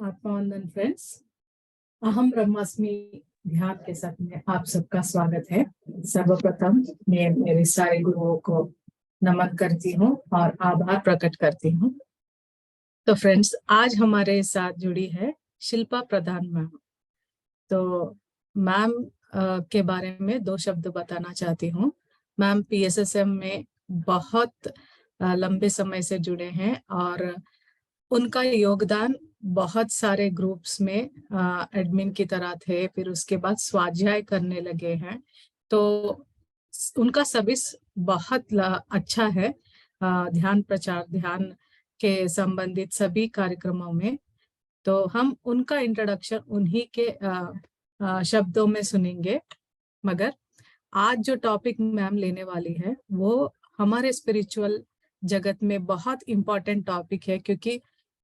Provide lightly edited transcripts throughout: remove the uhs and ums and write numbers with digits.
आत्मवंदन friends, अहम ब्रह्मास्मि ध्यान के साथ में आप सबका स्वागत है। सर्वप्रथम मैं मेरे सारे गुरुओं को नमन करती हूँ और आभार प्रकट करती हूँ। तो फ्रेंड्स, आज हमारे साथ जुड़ी है शिल्पा प्रधान मैम। तो मैम के बारे में दो शब्द बताना चाहती हूँ। मैम पीएसएसएम में बहुत लंबे समय से जुड़े हैं और उनका योगदान बहुत सारे ग्रुप्स में एडमिन की तरह थे, फिर उसके बाद स्वाध्याय करने लगे हैं। तो उनका सर्विस बहुत अच्छा है। ध्यान प्रचार, ध्यान के संबंधित सभी कार्यक्रमों में। तो हम उनका इंट्रोडक्शन उन्हीं के शब्दों में सुनेंगे। मगर आज जो टॉपिक मैम लेने वाली है वो हमारे स्पिरिचुअल जगत में बहुत इम्पोर्टेंट टॉपिक है, क्योंकि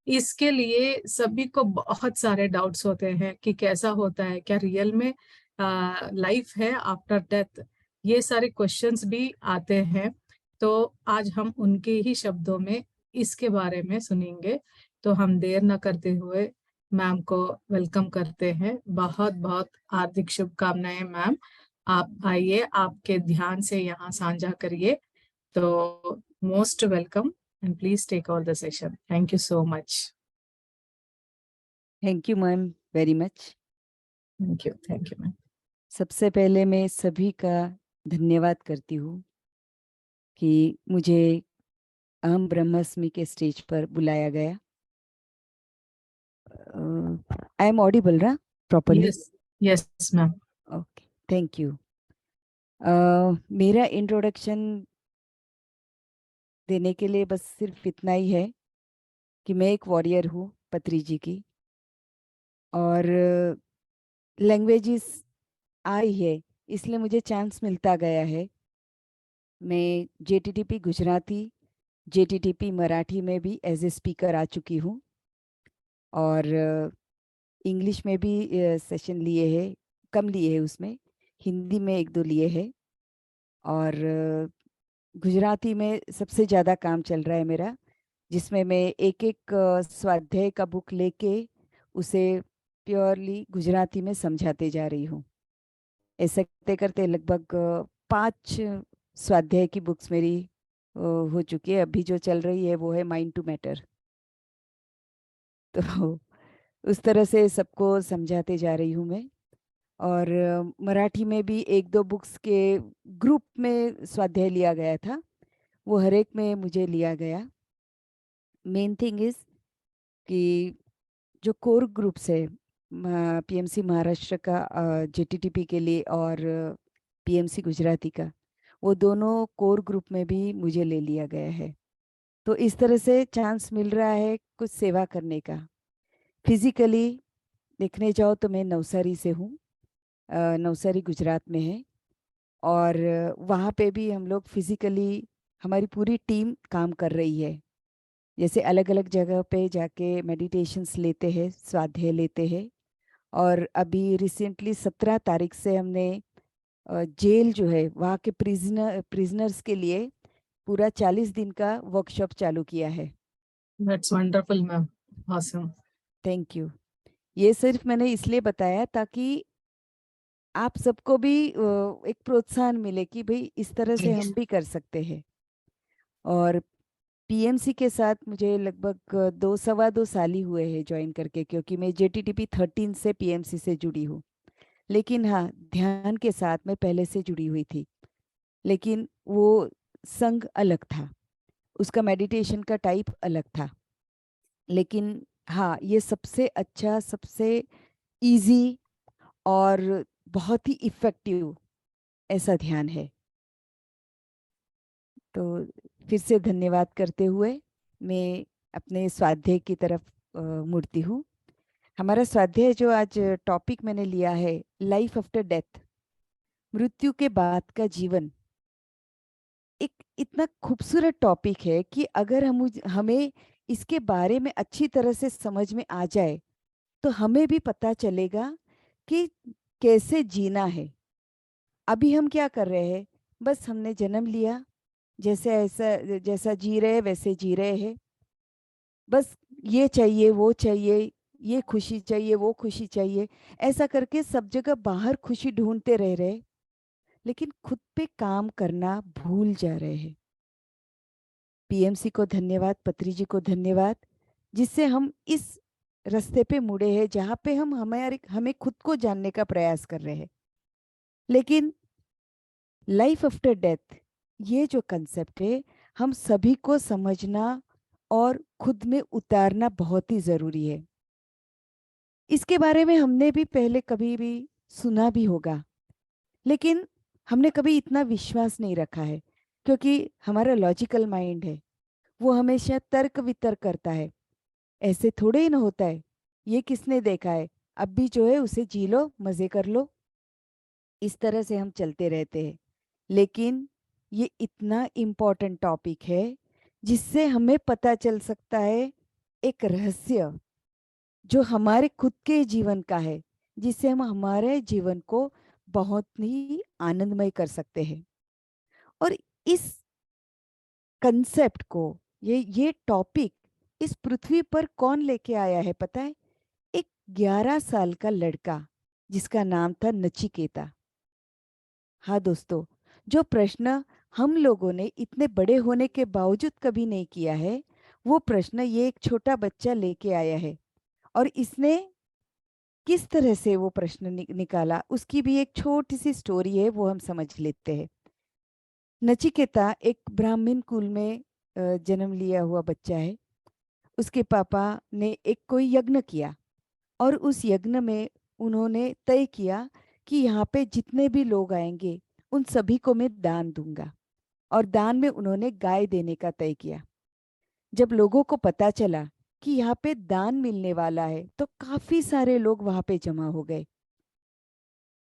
इसके लिए सभी को बहुत सारे डाउट्स होते हैं कि कैसा होता है, क्या रियल में लाइफ है आफ्टर डेथ, ये सारे क्वेश्चंस भी आते हैं। तो आज हम उनके ही शब्दों में इसके बारे में सुनेंगे। तो हम देर न करते हुए मैम को वेलकम करते हैं। बहुत बहुत हार्दिक शुभकामनाएं मैम। आप आइए, आपके ध्यान से यहाँ साझा करिए। तो most welcome and please take all the session. Thank you so much. Thank you ma'am very much. Thank you ma'am. सबसे पहले मैं सभी का धन्यवाद करती हूँ कि मुझे अहम ब्रह्मास्मि के स्टेज पर बुलाया गया। आई एम ऑडिबल ना properly? Yes ma'am. Okay, thank you. मेरा इंट्रोडक्शन देने के लिए बस सिर्फ इतना ही है कि मैं एक वॉरियर हूँ पत्री जी की, और लैंग्वेजेस आई है इसलिए मुझे चांस मिलता गया है। मैं जेटीटीपी गुजराती, जेटीटीपी मराठी में भी एज ए स्पीकर आ चुकी हूँ, और इंग्लिश में भी सेशन लिए हैं, कम लिए हैं, उसमें हिंदी में एक दो लिए हैं, और गुजराती में सबसे ज़्यादा काम चल रहा है मेरा, जिसमें मैं एक एक स्वाध्याय का बुक लेके उसे प्योरली गुजराती में समझाते जा रही हूँ। ऐसा करते करते लगभग 5 स्वाध्याय की बुक्स मेरी हो चुकी है। अभी जो चल रही है वो है माइंड टू मैटर। तो उस तरह से सबको समझाते जा रही हूँ मैं। और मराठी में भी एक दो बुक्स के ग्रुप में स्वाध्याय लिया गया था, वो हर एक में मुझे लिया गया। मेन थिंग इज़ कि जो कोर ग्रुप्स है पीएमसी महाराष्ट्र का जेटीटीपी के लिए और पीएमसी गुजराती का, वो दोनों कोर ग्रुप में भी मुझे ले लिया गया है। तो इस तरह से चांस मिल रहा है कुछ सेवा करने का। फिजिकली देखने जाओ तो मैं नवसारी से हूँ, नवसारी गुजरात में है, और वहाँ पे भी हम लोग फिजिकली हमारी पूरी टीम काम कर रही है। जैसे अलग अलग जगह पे जाके मेडिटेशंस लेते हैं, स्वाध्याय लेते हैं, और अभी रिसेंटली 17 तारीख से हमने जेल जो है वहाँ के प्रिजनर्स के लिए पूरा 40 दिन का वर्कशॉप चालू किया है। That's wonderful ma'am, awesome। Thank you. ये सिर्फ मैंने इसलिए बताया ताकि आप सबको भी एक प्रोत्साहन मिले कि भाई इस तरह से हम भी कर सकते हैं। और पीएमसी के साथ मुझे लगभग 2 सवा 2 साल ही हुए हैं ज्वाइन करके, क्योंकि मैं जेटीटीपी 13 से पीएमसी से जुड़ी हूँ। लेकिन हाँ, ध्यान के साथ मैं पहले से जुड़ी हुई थी, लेकिन वो संघ अलग था, उसका मेडिटेशन का टाइप अलग था। लेकिन हाँ, ये सबसे अच्छा, सबसे इजी और बहुत ही इफ़ेक्टिव ऐसा ध्यान है। तो फिर से धन्यवाद करते हुए मैं अपने स्वाध्याय की तरफ मुड़ती हूँ। हमारा स्वाध्याय जो आज टॉपिक मैंने लिया है, लाइफ आफ्टर डेथ, मृत्यु के बाद का जीवन, एक इतना खूबसूरत टॉपिक है कि अगर हमें इसके बारे में अच्छी तरह से समझ में आ जाए तो हमें भी पता चलेगा कि कैसे जीना है। अभी हम क्या कर रहे हैं, बस हमने जन्म लिया, जैसे ऐसा जैसा जी रहे वैसे जी रहे हैं, बस ये चाहिए वो चाहिए, ये खुशी चाहिए, वो खुशी चाहिए, ऐसा करके सब जगह बाहर खुशी ढूंढते रह रहे, लेकिन खुद पे काम करना भूल जा रहे हैं। पीएमसी को धन्यवाद, पत्री जी को धन्यवाद, जिससे हम इस रास्ते पे मुड़े हैं जहाँ पे हम हमें खुद को जानने का प्रयास कर रहे हैं। लेकिन लाइफ आफ्टर डेथ, ये जो कंसेप्ट है, हम सभी को समझना और खुद में उतारना बहुत ही ज़रूरी है। इसके बारे में हमने भी पहले कभी भी सुना भी होगा, लेकिन हमने कभी इतना विश्वास नहीं रखा है, क्योंकि हमारा लॉजिकल माइंड है, वो हमेशा तर्क वितर्क करता है। ऐसे थोड़े ही ना होता है, ये किसने देखा है, अब भी जो है उसे जी लो, मज़े कर लो, इस तरह से हम चलते रहते हैं। लेकिन ये इतना इम्पोर्टेंट टॉपिक है, जिससे हमें पता चल सकता है एक रहस्य जो हमारे खुद के जीवन का है, जिससे हम हमारे जीवन को बहुत ही आनंदमय कर सकते हैं। और इस कंसेप्ट को, ये टॉपिक इस पृथ्वी पर कौन लेके आया है पता है? एक 11 साल का लड़का, जिसका नाम था नचिकेता। हाँ दोस्तों, जो प्रश्न हम लोगों ने इतने बड़े होने के बावजूद कभी नहीं किया है, वो प्रश्न ये एक छोटा बच्चा लेके आया है। और इसने किस तरह से वो प्रश्न निकाला, उसकी भी एक छोटी सी स्टोरी है, वो हम समझ लेते हैं। नचिकेता एक ब्राह्मण कुल में जन्म लिया हुआ बच्चा है। उसके पापा ने एक कोई यज्ञ किया, और उस यज्ञ में उन्होंने तय किया कि यहाँ पे जितने भी लोग आएंगे उन सभी को मैं दान दूंगा। और दान में उन्होंने गाय देने का तय किया। जब लोगों को पता चला कि यहाँ पे दान मिलने वाला है, तो काफी सारे लोग वहां पे जमा हो गए।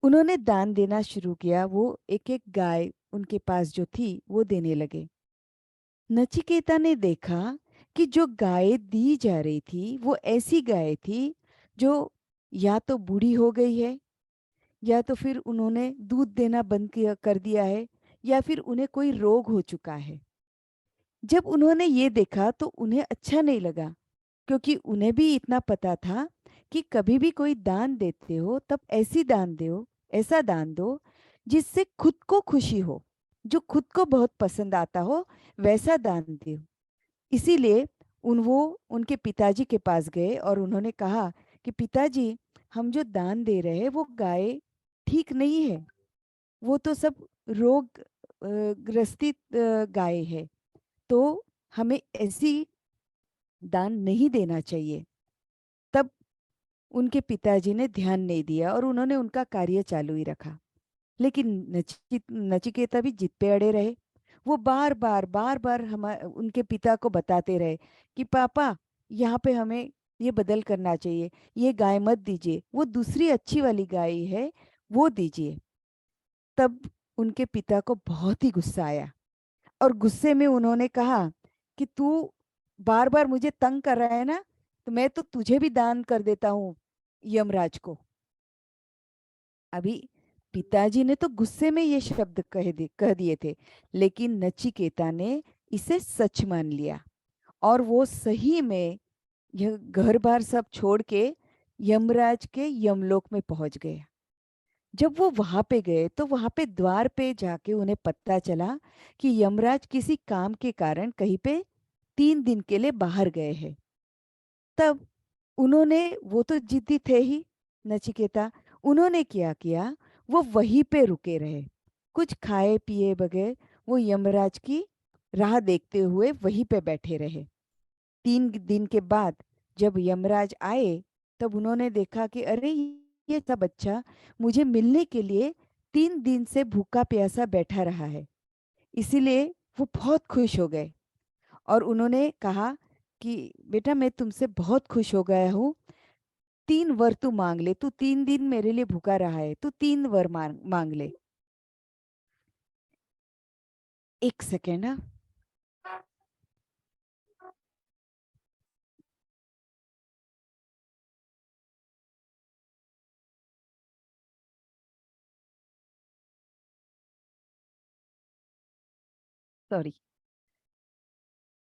उन्होंने दान देना शुरू किया, वो एक एक गाय उनके पास जो थी वो देने लगे। नचिकेता ने देखा कि जो गाय दी जा रही थी वो ऐसी गाय थी जो या तो बूढ़ी हो गई है, या तो फिर उन्होंने दूध देना बंद किया कर दिया है, या फिर उन्हें कोई रोग हो चुका है। जब उन्होंने ये देखा तो उन्हें अच्छा नहीं लगा, क्योंकि उन्हें भी इतना पता था कि कभी भी कोई दान देते हो तब ऐसी दान दो, ऐसा दान दो जिससे खुद को खुशी हो, जो खुद को बहुत पसंद आता हो, वैसा दान दो। इसीलिए वो उनके पिताजी के पास गए और उन्होंने कहा कि पिताजी, हम जो दान दे रहे हैं वो गाय ठीक नहीं है, वो तो सब रोग ग्रस्तित गाय है, तो हमें ऐसी दान नहीं देना चाहिए। तब उनके पिताजी ने ध्यान नहीं दिया और उन्होंने उनका कार्य चालू ही रखा। लेकिन नचिकेता भी जिद पे अड़े रहे। वो बार बार हम उनके पिता को बताते रहे कि पापा, यहाँ पे हमें ये बदल करना चाहिए, ये गाय मत दीजिए, वो दूसरी अच्छी वाली गाय है, वो दीजिए। तब उनके पिता को बहुत ही गुस्सा आया, और गुस्से में उन्होंने कहा कि तू बार बार मुझे तंग कर रहा है ना, तो मैं तो तुझे भी दान कर देता हूँ यमराज को। अभी पिताजी ने तो गुस्से में ये शब्द कह दिए थे, लेकिन नचिकेता ने इसे सच मान लिया, और वो सही में यह घर बार सब छोड़ के यमराज के यमलोक में पहुंच गए। जब वो वहां पे गए तो वहां पे द्वार पे जाके उन्हें पता चला कि यमराज किसी काम के कारण कहीं पे 3 दिन के लिए बाहर गए हैं। तब उन्होंने, वो तो जिद्दी थे ही नचिकेता, उन्होंने क्या किया, वो वहीं पे रुके रहे, कुछ खाए पिए बगैर वो यमराज की राह देखते हुए वहीं पे बैठे रहे। 3 दिन के बाद जब यमराज आए, तब उन्होंने देखा कि अरे, ये सब बच्चा मुझे मिलने के लिए 3 दिन से भूखा प्यासा बैठा रहा है। इसीलिए वो बहुत खुश हो गए, और उन्होंने कहा कि बेटा, मैं तुमसे बहुत खुश हो गया हूँ, 3 वर तू मांग ले, तू 3 दिन मेरे लिए भूखा रहा है, तू 3 वर मांग मांग ले। एक सेकेंड, हाँ, सॉरी।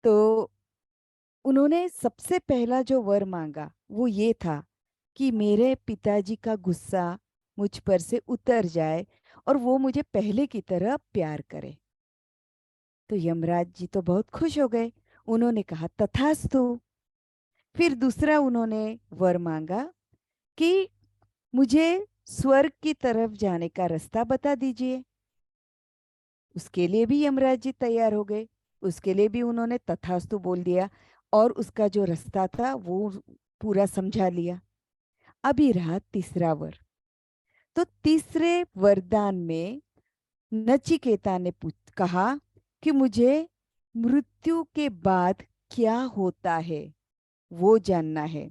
तो उन्होंने सबसे पहला जो वर मांगा वो ये था कि मेरे पिताजी का गुस्सा मुझ पर से उतर जाए और वो मुझे पहले की तरह प्यार करे। तो यमराज जी तो बहुत खुश हो गए। उन्होंने कहा तथास्तु। फिर दूसरा उन्होंने वर मांगा कि मुझे स्वर्ग की तरफ जाने का रास्ता बता दीजिए। उसके लिए भी यमराज जी तैयार हो गए। उसके लिए भी उन्होंने तथास्तु बोल दिया और उसका जो रास्ता था वो पूरा समझा लिया। अभी रहा तीसरा वर। तो तीसरे वरदान में नचिकेता ने कहा कि मुझे मृत्यु के बाद क्या होता है वो जानना है।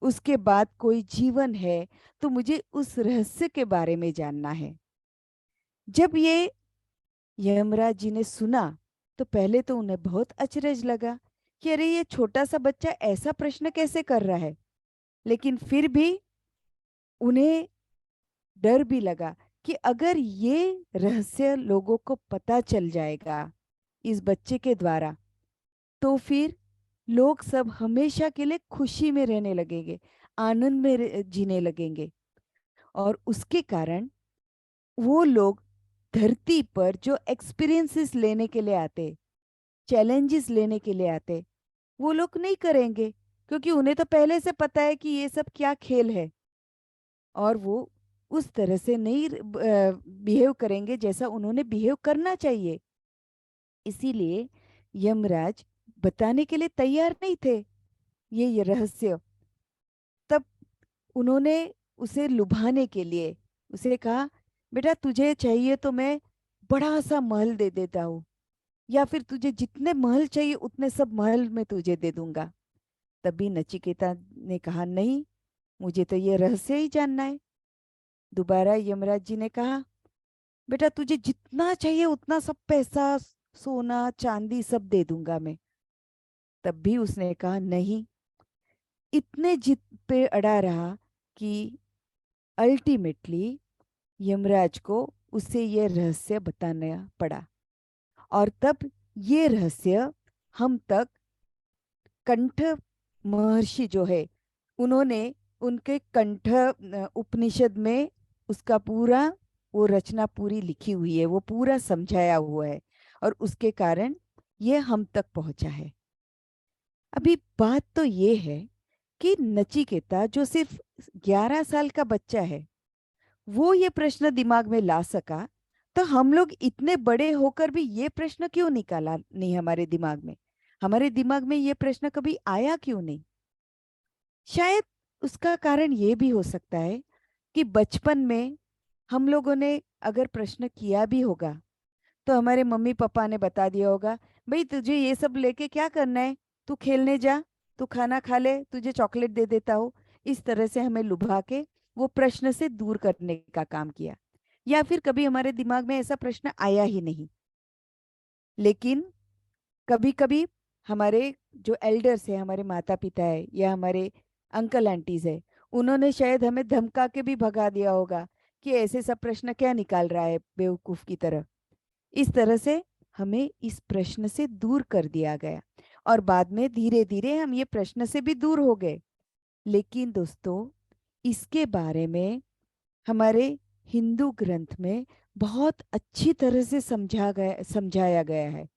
उसके बाद कोई जीवन है तो मुझे उस रहस्य के बारे में जानना है। जब ये यमराज जी ने सुना तो पहले तो उन्हें बहुत अचरज लगा कि अरे ये छोटा सा बच्चा ऐसा प्रश्न कैसे कर रहा है। लेकिन फिर भी उन्हें डर भी लगा कि अगर ये रहस्य लोगों को पता चल जाएगा इस बच्चे के द्वारा तो फिर लोग सब हमेशा के लिए खुशी में रहने लगेंगे, आनंद में जीने लगेंगे। और उसके कारण वो लोग धरती पर जो एक्सपीरियंसेस लेने के लिए आते, चैलेंजेस लेने के लिए आते, वो लोग नहीं करेंगे क्योंकि उन्हें तो पहले से पता है कि ये सब क्या खेल है। और वो उस तरह से नहीं बिहेव करेंगे जैसा उन्होंने बिहेव करना चाहिए। इसीलिए यमराज बताने के लिए तैयार नहीं थे ये रहस्य। तब उन्होंने उसे लुभाने के लिए उसे कहा बेटा तुझे चाहिए तो मैं बड़ा सा महल दे देता हूँ, या फिर तुझे जितने महल चाहिए उतने सब महल मैं तुझे दे दूंगा। तभी नचिकेता ने कहा नहीं, मुझे तो ये रहस्य ही जानना है। दोबारा यमराज जी ने कहा बेटा तुझे जितना चाहिए उतना सब पैसा सोना चांदी सब दे दूंगा मैं। तब भी उसने कहा नहीं। इतने जिद पे अड़ा रहा कि अल्टीमेटली यमराज को उसे ये रहस्य बताना पड़ा। और तब ये रहस्य हम तक कंठ महर्षि जो है उन्होंने उनके कंठ उपनिषद में उसका पूरा वो रचना पूरी लिखी हुई है, वो पूरा समझाया हुआ है और उसके कारण ये हम तक पहुंचा है। अभी बात तो ये है कि नचिकेता जो सिर्फ 11 साल का बच्चा है वो ये प्रश्न दिमाग में ला सका, तो हम लोग इतने बड़े होकर भी ये प्रश्न क्यों निकाला नहीं हमारे दिमाग में। हमारे दिमाग में ये प्रश्न कभी आया क्यों नहीं। शायद उसका कारण ये भी हो सकता है कि बचपन में हम लोगों ने अगर प्रश्न किया भी होगा तो हमारे मम्मी पापा ने बता दिया होगा भाई तुझे ये सब लेके क्या करना है, तू खेलने जा, तू खाना खा ले, तुझे चॉकलेट दे देता हूँ। इस तरह से हमें लुभा के वो प्रश्न से दूर करने का काम किया। या फिर कभी हमारे दिमाग में ऐसा प्रश्न आया ही नहीं। लेकिन कभी कभी हमारे जो एल्डर्स है, हमारे माता पिता है या हमारे अंकल आंटीज है, उन्होंने शायद हमें धमका के भी भगा दिया होगा कि ऐसे सब प्रश्न क्या निकाल रहा है बेवकूफ की तरह। इस तरह से हमें इस प्रश्न से दूर कर दिया गया और बाद में धीरे धीरे हम ये प्रश्न से भी दूर हो गए। लेकिन दोस्तों इसके बारे में हमारे हिंदू ग्रंथ में बहुत अच्छी तरह से समझाया गया है।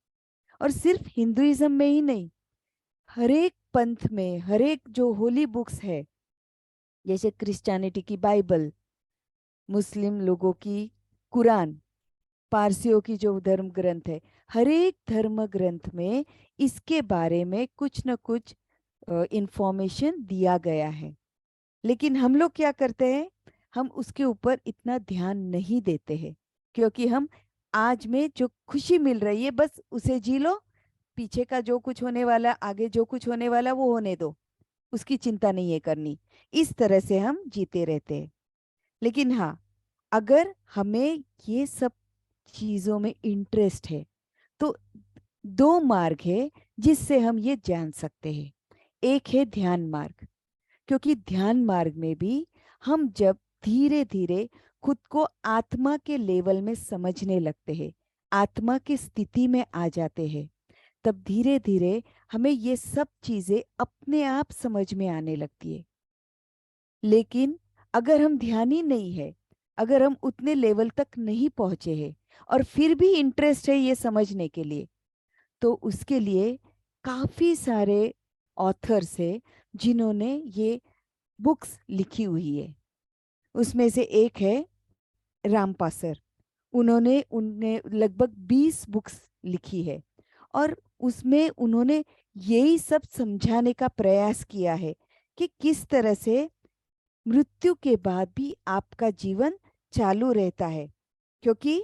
और सिर्फ हिंदुइज्म में ही नहीं, हर एक पंथ में, हर एक जो होली बुक्स है, जैसे क्रिश्चियनिटी की बाइबल, मुस्लिम लोगों की कुरान, पारसियों की जो धर्म ग्रंथ है, हर एक धर्म ग्रंथ में इसके बारे में कुछ न कुछ इंफॉर्मेशन दिया गया है। लेकिन हम लोग क्या करते हैं, हम उसके ऊपर इतना ध्यान नहीं देते हैं क्योंकि हम आज में जो खुशी मिल रही है बस उसे जी लो, पीछे का जो कुछ होने वाला, आगे जो कुछ होने वाला वो होने दो, उसकी चिंता नहीं है करनी। इस तरह से हम जीते रहते हैं। लेकिन हाँ, अगर हमें ये सब चीजों में इंटरेस्ट है तो दो मार्ग है जिससे हम ये जान सकते हैं। एक है ध्यान मार्ग, क्योंकि ध्यान मार्ग में भी हम जब धीरे धीरे खुद को आत्मा के लेवल में समझने लगते हैं, आत्मा की स्थिति में आ जाते हैं, तब धीरे धीरे हमें ये सब चीजें अपने आप समझ में आने लगती है। लेकिन अगर हम ध्यान ही नहीं है, अगर हम उतने लेवल तक नहीं पहुंचे हैं और फिर भी इंटरेस्ट है ये समझने के लिए, तो उसके लिए काफी सारे ऑथर्स है जिन्होंने ये बुक्स लिखी हुई है। उसमें से एक है रामपा सर। उन्होंने उनने लगभग 20 बुक्स लिखी है और उसमें उन्होंने यही सब समझाने का प्रयास किया है कि किस तरह से मृत्यु के बाद भी आपका जीवन चालू रहता है। क्योंकि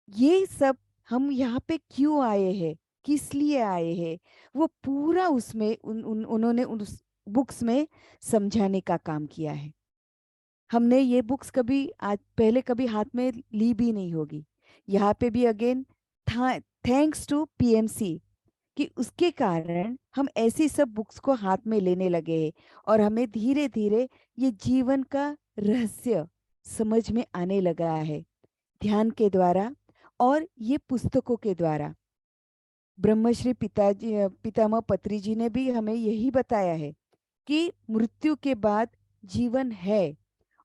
ये सब हम यहाँ पे क्यों आए हैं, किस लिए आए हैं, वो पूरा उसमें उन्होंने उस बुक्स में समझाने का काम किया है। हमने ये बुक्स कभी आज पहले कभी हाथ में ली भी नहीं होगी। यहाँ पे भी अगेन थैंक्स टू पीएमसी कि उसके कारण हम ऐसी सब बुक्स को हाथ में लेने लगे हैं और हमें धीरे धीरे ये जीवन का रहस्य समझ में आने लगा है ध्यान के द्वारा और ये पुस्तकों के द्वारा। ब्रह्मश्री पितामह पत्री जी ने भी हमें यही बताया है कि मृत्यु के बाद जीवन है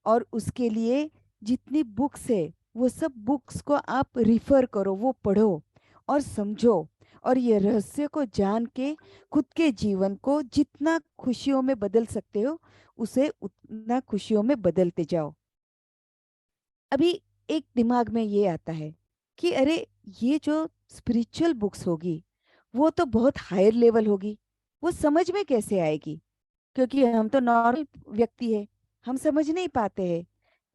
और उसके लिए जितनी बुक्स है वो सब बुक्स को आप रिफर करो, वो पढ़ो और समझो और ये रहस्य को जान के खुद के जीवन को जितना खुशियों में बदल सकते हो उसे उतना खुशियों में बदलते जाओ। अभी एक दिमाग में ये आता है कि अरे ये जो स्पिरिचुअल बुक्स होगी वो तो बहुत हायर लेवल होगी, वो समझ में कैसे आएगी, क्योंकि हम तो नॉर्मल व्यक्ति है, हम समझ नहीं पाते हैं।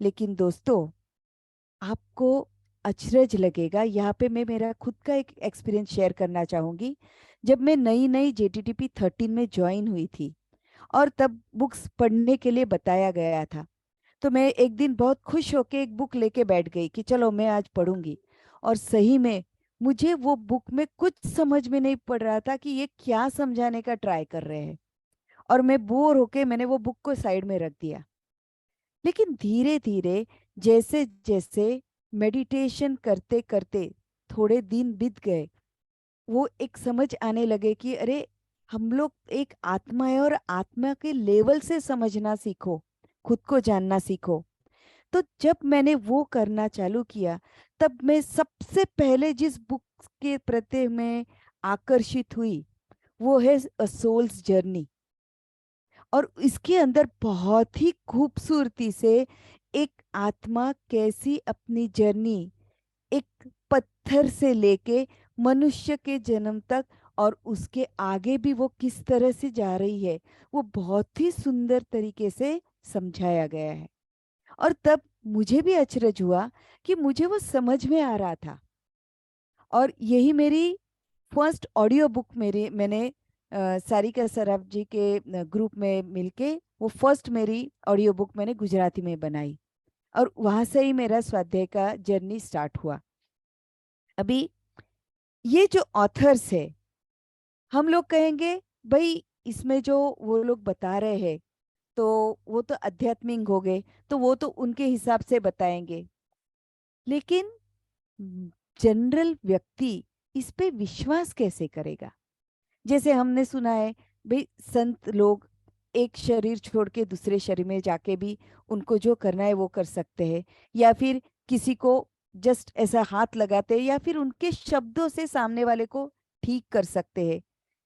लेकिन दोस्तों, आपको अचरज लगेगा, यहाँ पे मैं मेरा खुद का एक एक्सपीरियंस शेयर करना चाहूँगी। जब मैं नई नई JTTP 13 में ज्वाइन हुई थी और तब बुक्स पढ़ने के लिए बताया गया था, तो मैं एक दिन बहुत खुश होके एक बुक लेके बैठ गई कि चलो मैं आज पढ़ूंगी। और सही में मुझे वो बुक में कुछ समझ में नहीं पड़ रहा था कि ये क्या समझाने का ट्राई कर रहे हैं, और मैं बोर होके मैंने वो बुक को साइड में रख दिया। लेकिन धीरे धीरे जैसे जैसे मेडिटेशन करते करते थोड़े दिन बीत गए, वो एक समझ आने लगे कि अरे हम लोग एक आत्मा है और आत्मा के लेवल से समझना सीखो, खुद को जानना सीखो। तो जब मैंने वो करना चालू किया, तब मैं सबसे पहले जिस बुक के प्रति मैं आकर्षित हुई वो है अ सोल्स जर्नी। और इसके अंदर बहुत ही खूबसूरती से एक आत्मा कैसी अपनी जर्नी एक पत्थर से लेके मनुष्य के जन्म तक और उसके आगे भी वो किस तरह से जा रही है, वो बहुत ही सुंदर तरीके से समझाया गया है। और तब मुझे भी अचरज हुआ कि मुझे वो समझ में आ रहा था। और यही मेरी फर्स्ट ऑडियो बुक मैंने सारिका सराफ जी के ग्रुप में मिलके वो फर्स्ट मेरी ऑडियो बुक मैंने गुजराती में बनाई और वहां से ही मेरा स्वाध्याय का जर्नी स्टार्ट हुआ। अभी ये जो ऑथर्स है, हम लोग कहेंगे भाई इसमें जो वो लोग बता रहे हैं तो वो तो आध्यात्मिक हो गए, तो वो तो उनके हिसाब से बताएंगे। लेकिन जनरल व्यक्ति इस पे विश्वास कैसे करेगा? जैसे हमने सुना है भाई संत लोग एक शरीर छोड़ के दूसरे शरीर में जाके भी उनको जो करना है वो कर सकते हैं, या फिर किसी को जस्ट ऐसा हाथ लगाते हैं या फिर उनके शब्दों से सामने वाले को ठीक कर सकते हैं।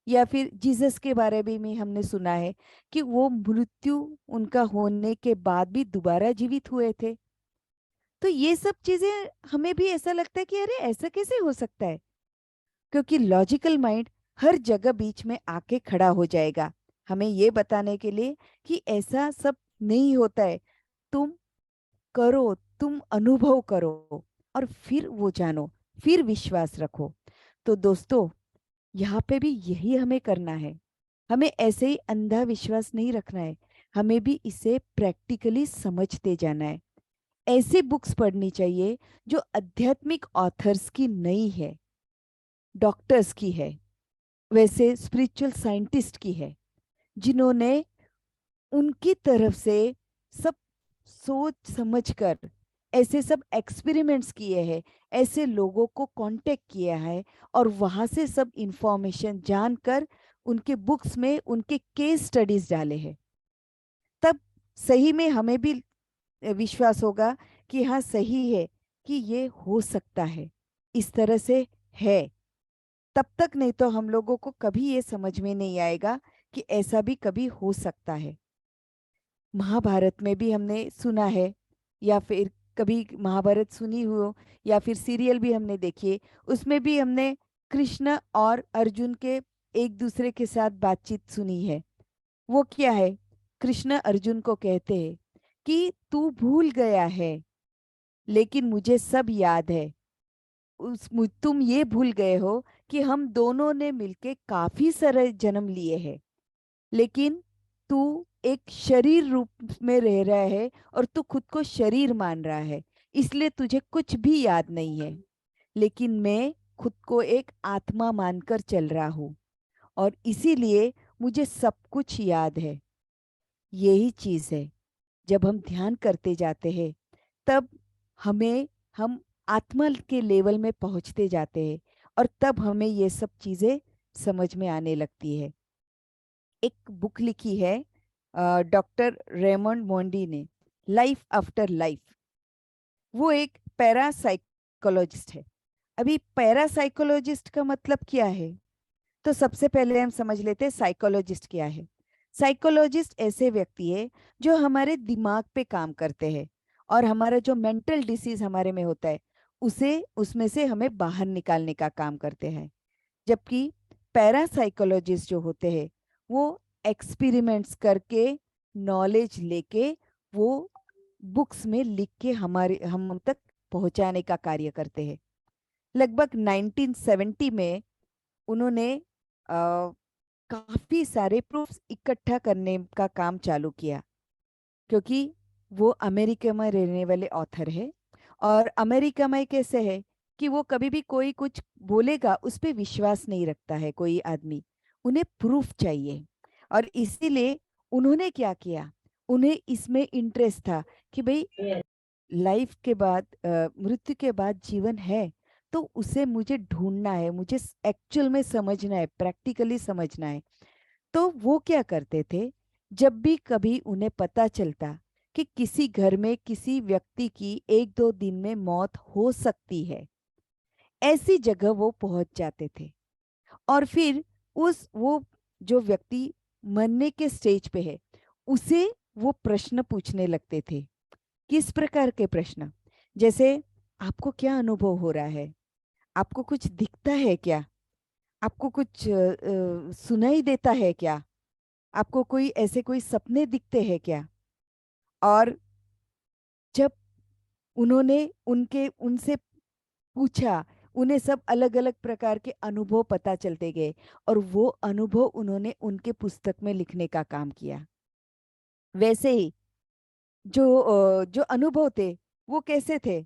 या फिर जीसस के बारे में हमने सुना है कि वो मृत्यु उनका होने के बाद भी दोबारा जीवित हुए थे। तो ये सब चीजें हमें भी ऐसा लगता है कि अरे ऐसा कैसे हो सकता है, क्योंकि लॉजिकल माइंड हर जगह बीच में आके खड़ा हो जाएगा हमें ये बताने के लिए कि ऐसा सब नहीं होता है। तुम करो, तुम अनुभव करो और फिर वो जानो, फिर विश्वास रखो। तो दोस्तों, यहाँ पे भी यही हमें करना है। हमें ऐसे ही अंधा विश्वास नहीं रखना है, हमें भी इसे प्रैक्टिकली समझते जाना है। ऐसी बुक्स पढ़नी चाहिए जो आध्यात्मिक ऑथर्स की नहीं है, डॉक्टर्स की है, वैसे स्पिरिचुअल साइंटिस्ट की है, जिन्होंने उनकी तरफ से सब सोच समझकर ऐसे सब एक्सपेरिमेंट्स किए हैं, ऐसे लोगों को कांटेक्ट किया है और वहाँ से सब इंफॉर्मेशन जानकर उनके बुक्स में उनके केस स्टडीज डाले हैं। तब सही में हमें भी विश्वास होगा कि हाँ सही है, कि ये हो सकता है, इस तरह से है। तब तक नहीं तो हम लोगों को कभी ये समझ में नहीं आएगा कि ऐसा भी कभी हो सकता है। महाभारत में भी हमने सुना है, या फिर कभी महाभारत सुनी हो, या फिर सीरियल भी हमने देखी, उसमें भी हमने कृष्ण और अर्जुन के एक दूसरे के साथ बातचीत सुनी है। वो क्या है, कृष्ण अर्जुन को कहते हैं कि तू भूल गया है लेकिन मुझे सब याद है। तुम ये भूल गए हो कि हम दोनों ने मिलके काफी सारे जन्म लिए हैं, लेकिन तू एक शरीर रूप में रह रहा है और तू खुद को शरीर मान रहा है, इसलिए तुझे कुछ भी याद नहीं है। लेकिन मैं खुद को एक आत्मा मानकर चल रहा हूँ और इसीलिए मुझे सब कुछ याद है। यही चीज है, जब हम ध्यान करते जाते हैं तब हम आत्मा के लेवल में पहुंचते जाते हैं और तब हमें ये सब चीजें समझ में आने लगती है। एक बुक लिखी है डॉक्टर रेमंड मोंडी ने, लाइफ आफ्टर लाइफ। वो एक पैरासाइकोलॉजिस्ट है। अभी पैरासाइकोलॉजिस्ट का मतलब क्या है, तो सबसे पहले हम समझ लेते हैं साइकोलॉजिस्ट क्या है। साइकोलॉजिस्ट ऐसे व्यक्ति है जो हमारे दिमाग पे काम करते हैं और हमारा जो मेंटल डिसीज हमारे में होता है उसे उसमें से हमें बाहर निकालने का काम करते हैं। जबकि पैरासाइकोलॉजिस्ट जो होते हैं वो एक्सपेरिमेंट्स करके, नॉलेज लेके, वो बुक्स में लिख के हमारे हम तक पहुंचाने का कार्य करते हैं। लगभग 1970 में उन्होंने काफी सारे प्रूफ्स इकट्ठा करने का काम चालू किया, क्योंकि वो अमेरिका में रहने वाले ऑथर है। और अमेरिका में कैसे है कि वो कभी भी कोई कुछ बोलेगा उस पे विश्वास नहीं रखता है कोई आदमी, उन्हें प्रूफ चाहिए। और इसीलिए उन्होंने क्या किया, उन्हें इसमें इंटरेस्ट था कि भाई लाइफ के बाद मृत्यु के बाद जीवन है, तो उसे मुझे ढूंढना है, मुझे एक्चुअल में समझना है, प्रैक्टिकली समझना है। तो वो क्या करते थे, जब भी कभी उन्हें पता चलता कि किसी घर में किसी व्यक्ति की 1-2 दिन में मौत हो सकती है, ऐसी जगह वो पहुंच जाते थे। और फिर उस वो जो व्यक्ति मरने के स्टेज पे है उसे वो प्रश्न पूछने लगते थे। किस प्रकार के प्रश्न, जैसे आपको क्या अनुभव हो रहा है, आपको कुछ दिखता है क्या, आपको कुछ सुनाई देता है क्या, आपको कोई ऐसे कोई सपने दिखते हैं क्या। और जब उन्होंने उनके उनसे पूछा, उन्हें सब अलग अलग प्रकार के अनुभव पता चलते गए और वो अनुभव उन्होंने उनके पुस्तक में लिखने का काम किया। वैसे ही जो अनुभव थे वो कैसे थे,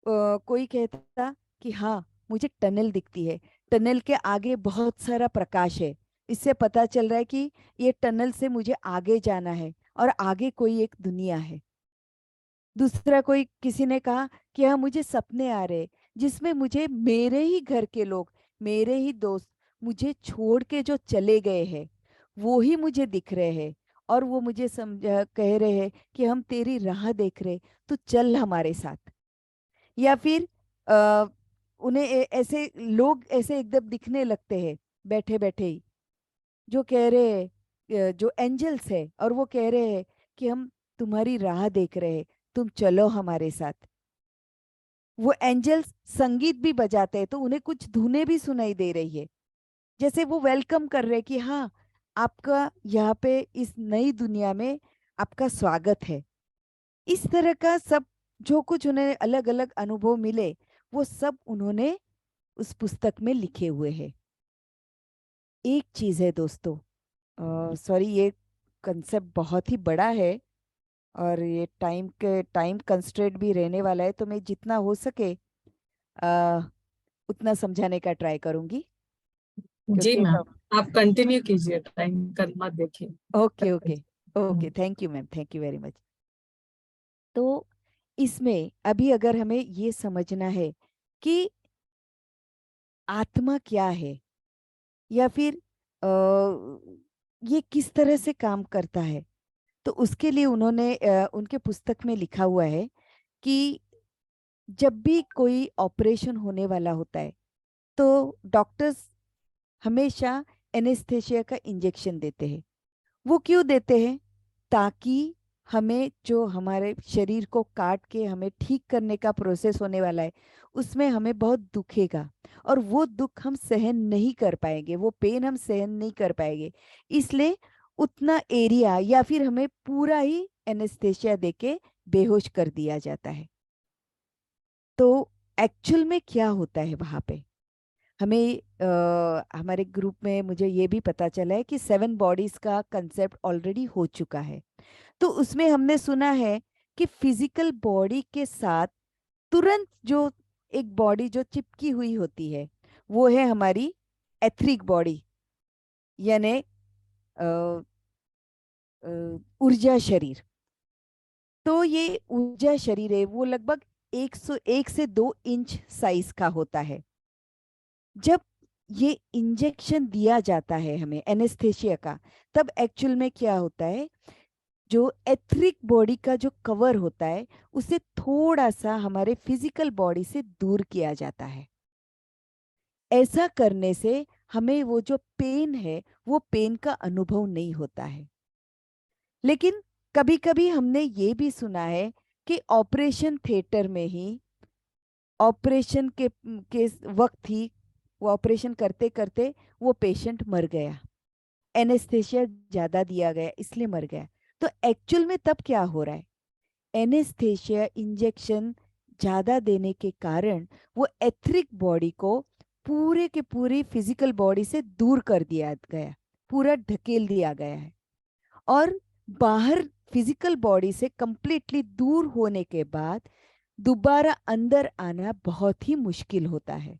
कोई कहता कि हाँ मुझे टनल दिखती है, टनल के आगे बहुत सारा प्रकाश है, इससे पता चल रहा है कि ये टनल से मुझे आगे जाना है और आगे कोई एक दुनिया है। दूसरा कोई किसी ने कहा कि हाँ मुझे सपने आ रहे जिसमें मुझे मेरे ही घर के लोग, मेरे ही दोस्त मुझे छोड़ के जो चले गए हैं वो ही मुझे दिख रहे हैं और वो मुझे समझा कह रहे हैं कि हम तेरी राह देख रहे, तो चल हमारे साथ। या फिर आ, उन्हें ऐसे लोग ऐसे एकदम दिखने लगते हैं बैठे बैठे ही, जो कह रहे हैं जो एंजल्स है और वो कह रहे हैं कि हम तुम्हारी राह देख रहे हैं, तुम चलो हमारे साथ। वो एंजल्स संगीत भी बजाते हैं तो उन्हें कुछ धुनें भी सुनाई दे रही है, जैसे वो वेलकम कर रहे हैं कि हाँ आपका यहाँ पे इस नई दुनिया में आपका स्वागत है। इस तरह का सब जो कुछ उन्हें अलग अलग अनुभव मिले वो सब उन्होंने उस पुस्तक में लिखे हुए हैं। एक चीज है दोस्तों, सॉरी ये कंसेप्ट बहुत ही बड़ा है और ये टाइम कंस्ट्रेंट भी रहने वाला है, तो मैं जितना हो सके आ, उतना समझाने का ट्राई करूंगी, जी क्योंकि मैम, आप कंटिन्यू कीजिए, टाइम कर मत देखिए। Okay okay okay, thank you ma'am, thank you very much. तो इसमें अभी अगर हमें ये समझना है कि आत्मा क्या है, या फिर ये किस तरह से काम करता है, तो उसके लिए उन्होंने उनके पुस्तक में लिखा हुआ है कि जब भी कोई ऑपरेशन होने वाला होता है तो डॉक्टर्स हमेशा एनेस्थेशिया का इंजेक्शन देते हैं। वो क्यों देते हैं? ताकि हमें जो हमारे शरीर को काट के हमें ठीक करने का प्रोसेस होने वाला है, उसमें हमें बहुत दुखेगा और वो दुख हम सहन नहीं कर पाएंगे, वो पेन हम सहन नहीं कर पाएंगे। इसलिए उतना एरिया या फिर हमें पूरा ही एनेस्थेशिया देके बेहोश कर दिया जाता है। तो एक्चुअल में क्या होता है वहां पे? हमें हमारे ग्रुप में मुझे ये भी पता चला है कि 7 बॉडीज का कंसेप्ट ऑलरेडी हो चुका है। तो उसमें हमने सुना है कि फिजिकल बॉडी के साथ तुरंत जो एक बॉडी जो चिपकी हुई होती है, वो है हमारी एथरिक बॉडी, यानी अ, अ, ऊर्जा शरीर। तो ये ऊर्जा शरीर है, वो लगभग 101 से 2 इंच साइज का होता है। जब ये इंजेक्शन दिया जाता है हमें एनेस्थेशिया का, तब एक्चुअल में क्या होता है, जो एथरिक बॉडी का जो कवर होता है उसे थोड़ा सा हमारे फिजिकल बॉडी से दूर किया जाता है। ऐसा करने से हमें वो जो पेन है, वो पेन का अनुभव नहीं होता है। लेकिन कभी कभी हमने ये भी सुना है कि ऑपरेशन थिएटर में ही ऑपरेशन के वक्त ही वो ऑपरेशन करते करते वो पेशेंट मर गया, एनेस्थेशिया ज़्यादा दिया गया इसलिए मर गया। तो एक्चुअल में तब क्या हो रहा है? एनेस्थेशिया इंजेक्शन ज़्यादा देने के कारण वो एथरिक बॉडी को पूरे के पूरी फिजिकल बॉडी से दूर कर दिया गया, पूरा ढकेल दिया गया है। और बाहर फिजिकल बॉडी से कंप्लीटली दूर होने के बाद दोबारा अंदर आना बहुत ही मुश्किल होता है।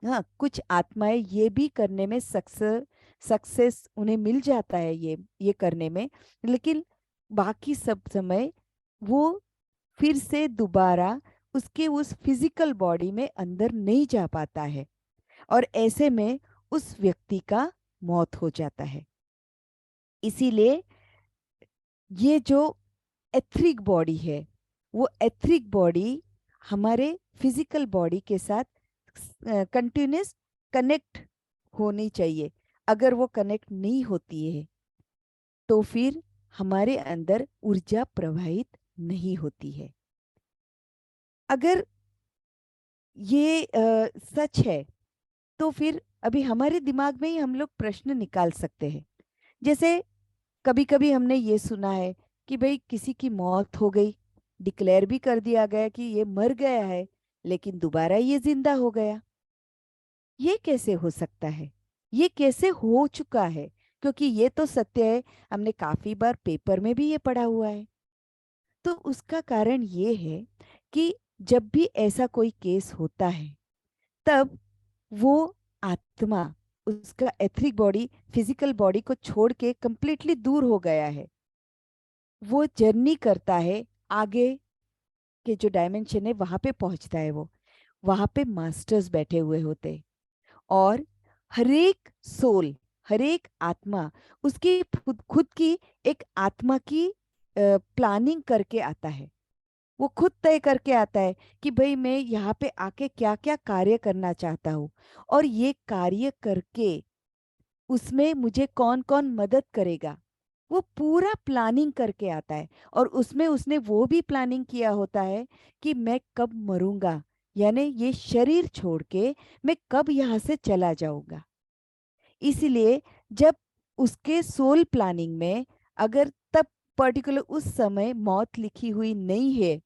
हाँ, कुछ आत्माएं ये भी करने में सक्सेस उन्हें मिल जाता है ये करने में, लेकिन बाकी सब समय वो फिर से दोबारा उसके उस फिजिकल बॉडी में अंदर नहीं जा पाता है, और ऐसे में उस व्यक्ति का मौत हो जाता है। इसीलिए ये जो एथरिक बॉडी है, वो एथरिक बॉडी हमारे फिजिकल बॉडी के साथ कंटिन्यूस कनेक्ट होनी चाहिए। अगर वो कनेक्ट नहीं होती है तो फिर हमारे अंदर ऊर्जा प्रवाहित नहीं होती है। अगर ये सच है, तो फिर अभी हमारे दिमाग में ही हम लोग प्रश्न निकाल सकते हैं। जैसे कभी कभी हमने ये सुना है कि भाई किसी की मौत हो गई, डिक्लेयर भी कर दिया गया कि ये मर गया है, लेकिन दोबारा ये जिंदा हो गया। ये कैसे हो सकता है? ये कैसे हो चुका है? क्योंकि ये तो सत्य है, हमने काफी बार पेपर में भी ये पढ़ा हुआ है। तो उसका कारण ये है कि जब भी ऐसा कोई केस होता है, तब वो आत्मा, उसका एथरिक बॉडी फिजिकल बॉडी को छोड़ के कंप्लीटली दूर हो गया है। वो जर्नी करता है आगे के जो डायमेंशन है, वहां पे पहुंचता है। वो वहां पे मास्टर्स बैठे हुए होते हैं, और हरेक सोल, हरेक आत्मा उसकी खुद खुद की एक आत्मा की प्लानिंग करके आता है। वो खुद तय करके आता है कि भाई मैं यहाँ पे आके क्या क्या कार्य करना चाहता हूँ, और ये कार्य करके उसमें मुझे कौन कौन मदद करेगा। वो पूरा प्लानिंग करके आता है, और उसमें उसने वो भी प्लानिंग किया होता है कि मैं कब मरूंगा, यानी ये शरीर छोड़ के मैं कब यहाँ से चला जाऊंगा। इसलिए जब उसके सोल प्लानिंग में अगर तब पर्टिकुलर उस समय मौत लिखी हुई नहीं है,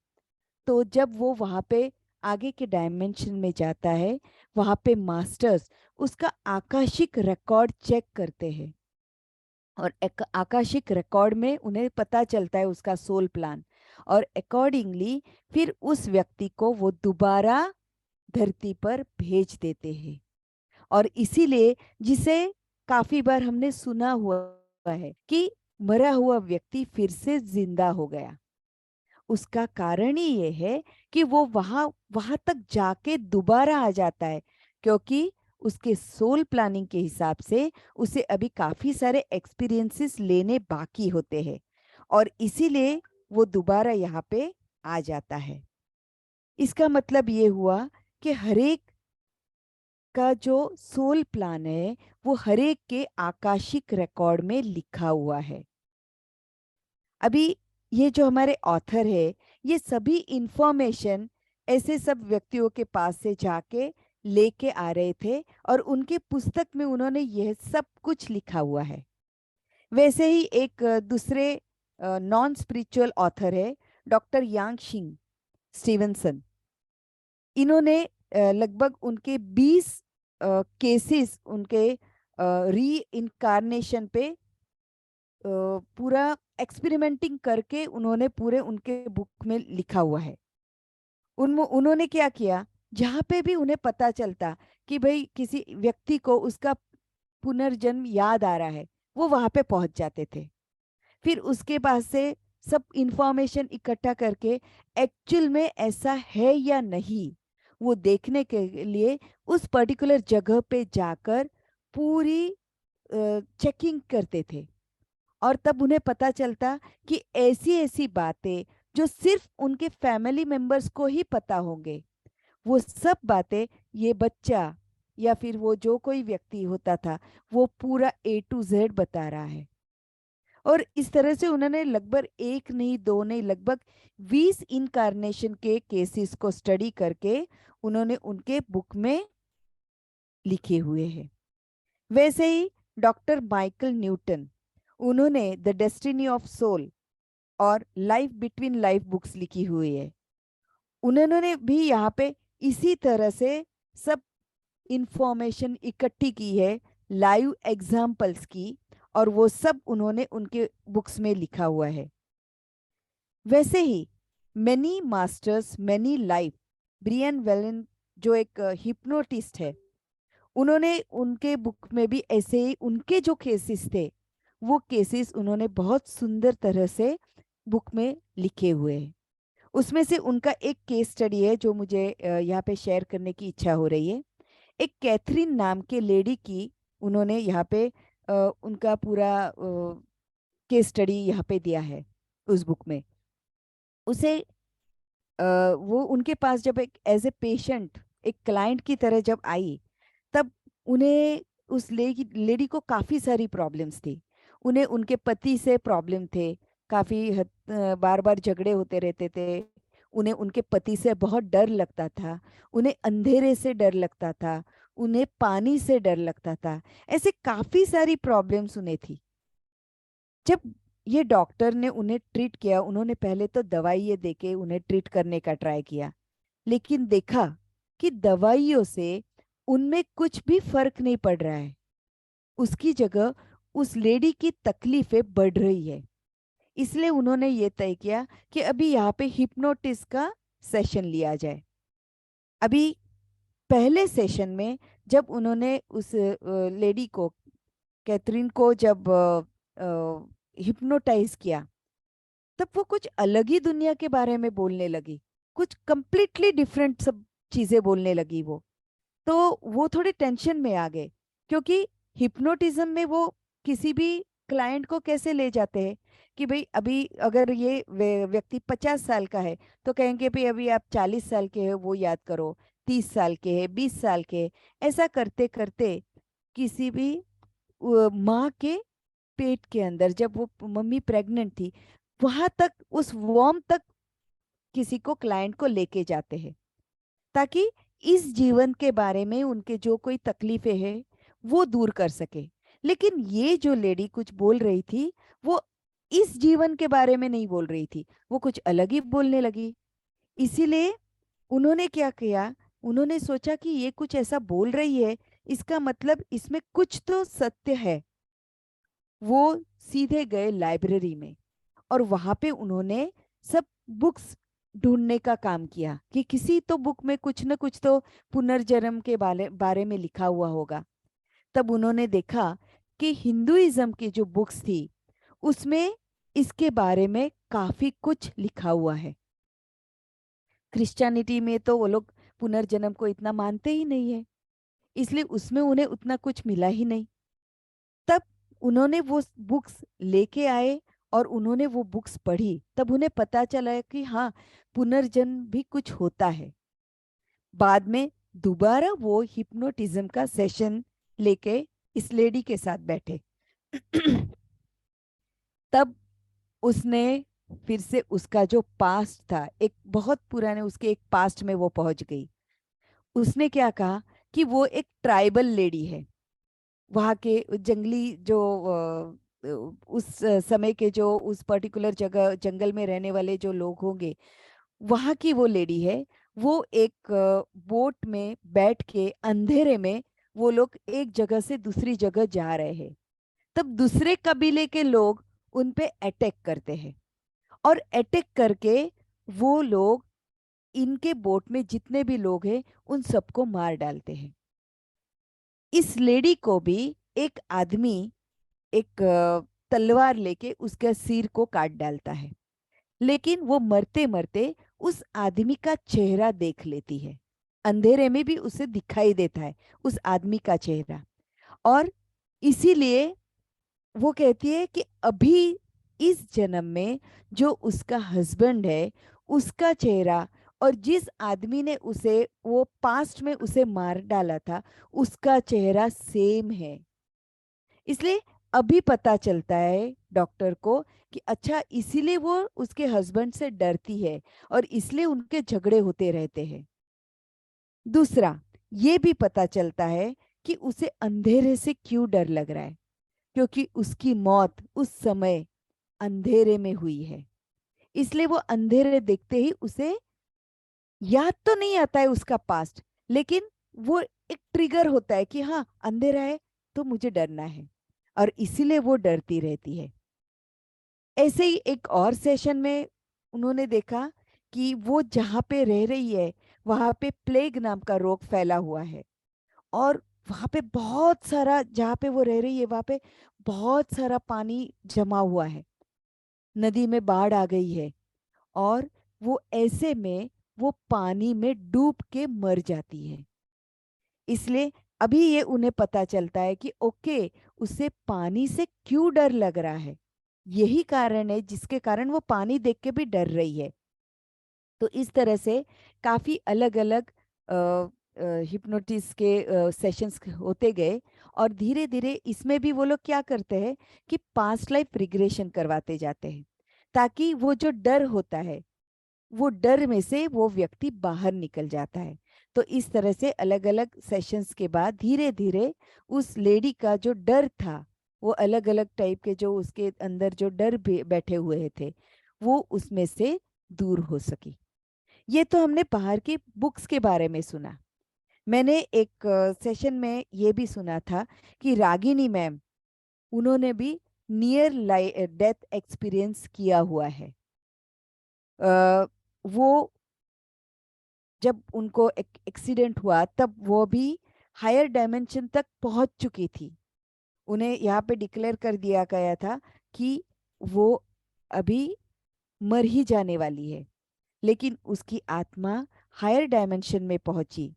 तो जब वो वहाँ पे आगे के डायमेंशन में जाता है, वहाँ पे मास्टर्स उसका आकाशिक रिकॉर्ड चेक करते हैं, और आकाशिक रिकॉर्ड में उन्हें पता चलता है उसका सोल प्लान, और अकॉर्डिंगली फिर उस व्यक्ति को वो दोबारा धरती पर भेज देते हैं। और इसीलिए जिसे काफी बार हमने सुना हुआ है कि मरा हुआ व्यक्ति फिर से जिंदा हो गया, उसका कारण ही ये है कि वो वहां वहां तक जाके दोबारा आ जाता है, क्योंकि उसके सोल प्लानिंग के हिसाब से उसे अभी काफी सारे एक्सपीरियंसेस लेने बाकी होते हैं, और इसीलिए वो दोबारा यहाँ पे आ जाता है। इसका मतलब ये हुआ कि हरेक का जो सोल प्लान है वो हरेक के आकाशिक रिकॉर्ड में लिखा हुआ है। अभी ये जो हमारे ऑथर है, ये सभी इंफॉर्मेशन ऐसे सब व्यक्तियों के पास से जाके लेके आ रहे थे, और उनके पुस्तक में उन्होंने यह सब कुछ लिखा हुआ है। वैसे ही एक दूसरे नॉन स्पिरिचुअल ऑथर है, डॉक्टर यांग शिंग स्टीवनसन। इन्होंने लगभग उनके 20 केसेस उनके री इनकारनेशन पे पूरा एक्सपेरिमेंटिंग करके उन्होंने पूरे उनके बुक में लिखा हुआ है। उन्होंने क्या किया, जहाँ पे भी उन्हें पता चलता कि भाई किसी व्यक्ति को उसका पुनर्जन्म याद आ रहा है, वो वहाँ पे पहुंच जाते थे। फिर उसके बाद से सब इंफॉर्मेशन इकट्ठा करके एक्चुअल में ऐसा है या नहीं, वो देखने के लिए उस पर्टिकुलर जगह पे जाकर पूरी चेकिंग करते थे। और तब उन्हें पता चलता कि ऐसी ऐसी बातें जो सिर्फ उनके फैमिली मेंबर्स को ही पता होंगे, वो सब बातें ये बच्चा या फिर वो जो कोई व्यक्ति होता था वो पूरा A to Z बता रहा है। और इस तरह से उन्होंने लगभग एक नहीं दो नहीं लगभग 20 इनकारनेशन के केसेस को स्टडी करके उन्होंने उनके बुक में लिखे हुए हैं। वैसे ही डॉक्टर माइकल न्यूटन, उन्होंने द डेस्टिनी ऑफ सोल और लाइफ बिटवीन लाइफ बुक्स लिखी हुई है। उन्होंने भी यहाँ पे इसी तरह से सब इंफॉर्मेशन इकट्ठी की है, लाइव एग्जाम्पल्स की, और वो सब उन्होंने उनके बुक्स में लिखा हुआ है। वैसे ही many masters many life, Brian वेलन जो एक हिप्नोटिस्ट है, उन्होंने उनके बुक में भी ऐसे ही उनके जो केसेस थे वो केसेस उन्होंने बहुत सुंदर तरह से बुक में लिखे हुए हैं। उसमें से उनका एक केस स्टडी है जो मुझे यहाँ पे शेयर करने की इच्छा हो रही है। एक कैथरीन नाम के लेडी की उन्होंने यहाँ पे उनका पूरा केस स्टडी यहाँ पे दिया है उस बुक में। उसे वो उनके पास जब एक एज ए पेशेंट एक क्लाइंट की तरह जब आई, तब उन्हें उस लेडी को काफ़ी सारी प्रॉब्लम्स थी। उन्हें उनके पति से प्रॉब्लम थे, काफ़ी बार बार झगड़े होते रहते थे। उन्हें उनके पति से बहुत डर लगता था, उन्हें अंधेरे से डर लगता था, उन्हें पानी से डर लगता था। ऐसे काफ़ी सारी प्रॉब्लम्स उन्हें थी। जब ये डॉक्टर ने उन्हें ट्रीट किया, उन्होंने पहले तो दवाइयाँ देके उन्हें ट्रीट करने का ट्राई किया, लेकिन देखा कि दवाइयों से उनमें कुछ भी फर्क नहीं पड़ रहा है। उसकी जगह उस लेडी की तकलीफें बढ़ रही है। इसलिए उन्होंने ये तय किया कि अभी यहाँ पे हिप्नोटिस्ट का सेशन लिया जाए। अभी पहले सेशन में जब उन्होंने उस लेडी को, कैथरीन को, जब हिप्नोटाइज किया, तब वो कुछ अलग ही दुनिया के बारे में बोलने लगी, कुछ कंप्लीटली डिफरेंट सब चीजें बोलने लगी वो। तो वो थोड़े टेंशन में आ गए, क्योंकि हिप्नोटिज्म में वो किसी भी क्लाइंट को कैसे ले जाते हैं कि भाई अभी अगर ये व्यक्ति 50 साल का है तो कहेंगे भाई अभी आप 40 साल के हो वो याद करो, 30 साल के हैं, 20 साल के हैं। ऐसा करते करते किसी भी माँ के पेट के अंदर जब वो मम्मी प्रेग्नेंट थी, वहां तक उस वॉर्म तक किसी को क्लाइंट को लेके जाते हैं, ताकि इस जीवन के बारे में उनके जो कोई तकलीफें हैं वो दूर कर सके। लेकिन ये जो लेडी कुछ बोल रही थी, वो इस जीवन के बारे में नहीं बोल रही थी, वो कुछ अलग ही बोलने लगी। इसीलिए उन्होंने क्या किया, उन्होंने सोचा कि ये कुछ ऐसा बोल रही है, इसका मतलब इसमें कुछ तो सत्य है। वो सीधे गए लाइब्रेरी में, और वहां पे उन्होंने सब बुक्स ढूंढने का काम किया कि किसी तो बुक में कुछ न कुछ तो पुनर्जन्म के बारे में लिखा हुआ होगा। तब उन्होंने देखा कि हिंदुइज्म की जो बुक्स थी उसमें इसके बारे में काफी कुछ लिखा हुआ है। क्रिश्चियनिटी में तो वो लोग पुनर्जन्म को इतना मानते ही नहीं है, इसलिए उसमें उन्हें उतना कुछ मिला ही नहीं। तब उन्होंने वो बुक्स लेके आए और उन्होंने वो बुक्स पढ़ी, तब उन्हें पता चला कि हाँ, पुनर्जन्म भी कुछ होता है। बाद में दोबारा वो हिप्नोटिज्म का सेशन लेके इस लेडी के साथ बैठे। तब उसने फिर से उसका जो पास्ट था, एक बहुत पुराने उसके एक पास्ट में वो पहुंच गई। उसने क्या कहा कि वो एक ट्राइबल लेडी है, वहाँ के जंगली जो उस समय के जो उस पर्टिकुलर जगह जंगल में रहने वाले जो लोग होंगे, वहाँ की वो लेडी है। वो एक बोट में बैठ के अंधेरे में वो लोग एक जगह से दूसरी जगह जा रहे हैं। तब दूसरे कबीले के लोग उन पे अटैक करते हैं और अटैक करके वो लोग इनके बोट में जितने भी लोग हैं उन सबको मार डालते हैं। इस लेडी को भी एक आदमी एक तलवार लेके उसके सिर को काट डालता है, लेकिन वो मरते मरते उस आदमी का चेहरा देख लेती है। अंधेरे में भी उसे दिखाई देता है उस आदमी का चेहरा। और इसीलिए वो कहती है कि अभी इस जन्म में जो उसका हस्बैंड है, उसका चेहरा और जिस आदमी ने उसे वो पास्ट में उसे मार डाला था, उसका चेहरा सेम है। इसलिए अभी पता चलता है डॉक्टर को कि अच्छा, इसीलिए वो उसके हस्बैंड से डरती है और इसलिए उनके झगड़े होते रहते हैं। दूसरा, ये भी पता चलता है कि उसे अंधेरे से क्यों डर लग रहा है, क्योंकि उसकी मौत उस समय अंधेरे में हुई है। इसलिए वो अंधेरे देखते ही उसे याद तो नहीं आता है उसका पास्ट, लेकिन वो एक ट्रिगर होता है कि हाँ, अंधेरा है तो मुझे डरना है, और इसीलिए वो डरती रहती है। ऐसे ही एक और सेशन में उन्होंने देखा कि वो जहाँ पे रह रही है वहाँ पे प्लेग नाम का रोग फैला हुआ है, और वहाँ पे बहुत सारा, जहाँ पे वो रह रही है वहाँ पे बहुत सारा पानी जमा हुआ है, नदी में बाढ़ आ गई है, और वो ऐसे में वो पानी में डूब के मर जाती है। इसलिए अभी ये उन्हें पता चलता है कि ओके, उसे पानी से क्यों डर लग रहा है, यही कारण है जिसके कारण वो पानी देख के भी डर रही है। तो इस तरह से काफी अलग अलग हिप्नोटिस के सेशंस होते गए, और धीरे धीरे इसमें भी वो लोग क्या करते हैं कि पास्ट लाइफ रिग्रेशन करवाते जाते हैं, ताकि वो जो डर होता है, वो डर में से वो व्यक्ति बाहर निकल जाता है। तो इस तरह से अलग अलग सेशंस के बाद धीरे धीरे उस लेडी का जो डर था, वो अलग अलग टाइप के जो उसके अंदर जो डर बैठे हुए थे, वो उसमें से दूर हो सकी। ये तो हमने बाहर की बुक्स के बारे में सुना। मैंने एक सेशन में ये भी सुना था कि रागिनी मैम, उन्होंने भी नियर डेथ एक्सपीरियंस किया हुआ है। वो जब उनको एक्सीडेंट हुआ तब वो भी हायर डायमेंशन तक पहुंच चुकी थी। उन्हें यहाँ पे डिक्लेयर कर दिया गया था कि वो अभी मर ही जाने वाली है, लेकिन उसकी आत्मा हायर डायमेंशन में पहुंची।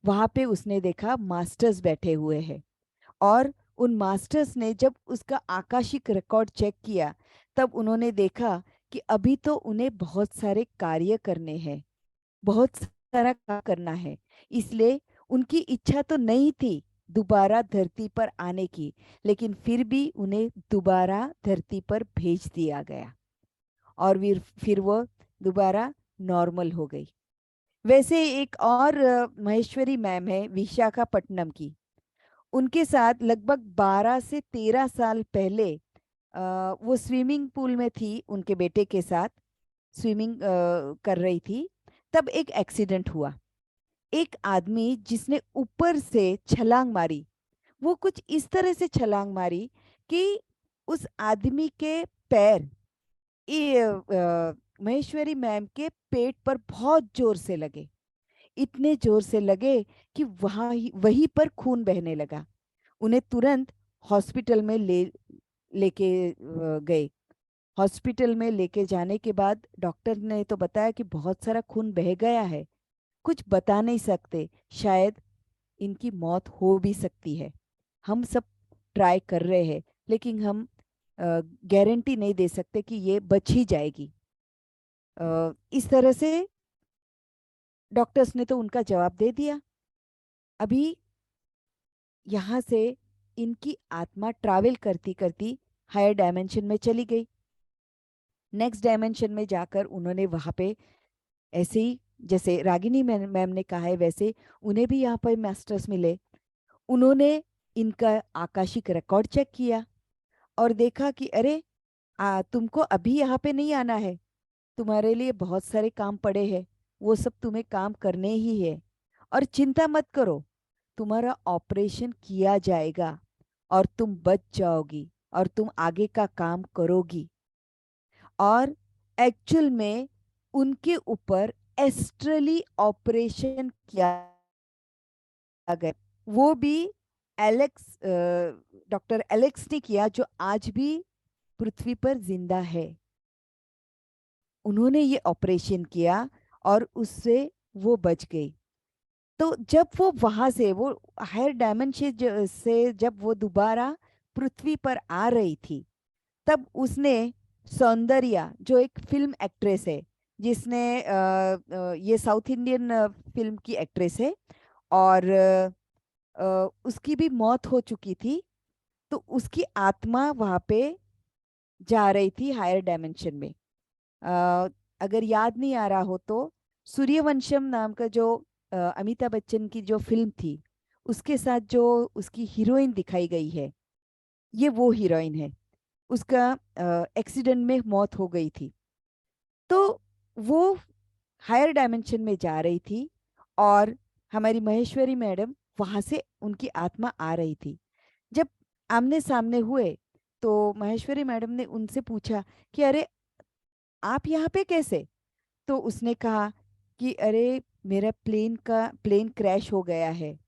वहां पे उसने देखा मास्टर्स बैठे हुए हैं, और उन मास्टर्स ने जब उसका आकाशिक रिकॉर्ड चेक किया, तब उन्होंने देखा कि अभी तो उन्हें बहुत सारे कार्य करने हैं, बहुत सारा काम करना है। इसलिए उनकी इच्छा तो नहीं थी दोबारा धरती पर आने की, लेकिन फिर भी उन्हें दोबारा धरती पर भेज दिया गया, और फिर वो दोबारा नॉर्मल हो गई। वैसे एक और महेश्वरी मैम है विशाखापट्टनम की, उनके साथ लगभग 12 से 13 साल पहले वो स्विमिंग पूल में थी, उनके बेटे के साथ स्विमिंग कर रही थी। तब एक एक्सीडेंट हुआ। एक आदमी जिसने ऊपर से छलांग मारी, वो कुछ इस तरह से छलांग मारी कि उस आदमी के पैर महेश्वरी मैम के पेट पर बहुत जोर से लगे, इतने जोर से लगे कि वहीं पर खून बहने लगा। उन्हें तुरंत हॉस्पिटल में लेके गए। हॉस्पिटल में लेके जाने के बाद डॉक्टर ने तो बताया कि बहुत सारा खून बह गया है, कुछ बता नहीं सकते, शायद इनकी मौत हो भी सकती है। हम सब ट्राई कर रहे हैं, लेकिन हम गारंटी नहीं दे सकते कि ये बच ही जाएगी। इस तरह से डॉक्टर्स ने तो उनका जवाब दे दिया। अभी यहाँ से इनकी आत्मा ट्रैवल करती करती हायर डायमेंशन में चली गई। नेक्स्ट डायमेंशन में जाकर उन्होंने वहाँ पे ऐसे ही, जैसे रागिनी मैम ने कहा है, वैसे उन्हें भी यहाँ पर मास्टर्स मिले। उन्होंने इनका आकाशिक रिकॉर्ड चेक किया और देखा कि अरे तुमको अभी यहाँ पे नहीं आना है, तुम्हारे लिए बहुत सारे काम पड़े हैं, वो सब तुम्हें काम करने ही है। और चिंता मत करो, तुम्हारा ऑपरेशन किया जाएगा और तुम बच जाओगी और तुम आगे का काम करोगी। और एक्चुअल में उनके ऊपर एस्ट्रली ऑपरेशन किया गया, वो भी एलेक्स डॉक्टर एलेक्स ने किया, जो आज भी पृथ्वी पर जिंदा है। उन्होंने ये ऑपरेशन किया और उससे वो बच गई। तो जब वो वहां से, वो हायर डायमेंशन से जब वो दोबारा पृथ्वी पर आ रही थी, तब उसने सौंदर्या, जो एक फिल्म एक्ट्रेस है, जिसने ये साउथ इंडियन फिल्म की एक्ट्रेस है, और उसकी भी मौत हो चुकी थी, तो उसकी आत्मा वहां पे जा रही थी हायर डायमेंशन में। अ, अगर याद नहीं आ रहा हो तो सूर्यवंशम नाम का जो अमिताभ बच्चन की जो फिल्म थी, उसके साथ जो उसकी हीरोइन दिखाई गई है, ये वो हीरोइन है। उसका एक्सीडेंट में मौत हो गई थी। तो वो हायर डायमेंशन में जा रही थी और हमारी महेश्वरी मैडम वहां से, उनकी आत्मा आ रही थी। जब आमने सामने हुए तो महेश्वरी मैडम ने उनसे पूछा कि अरे आप यहाँ पे कैसे? तो उसने कहा कि अरे मेरा प्लेन क्रैश हो गया है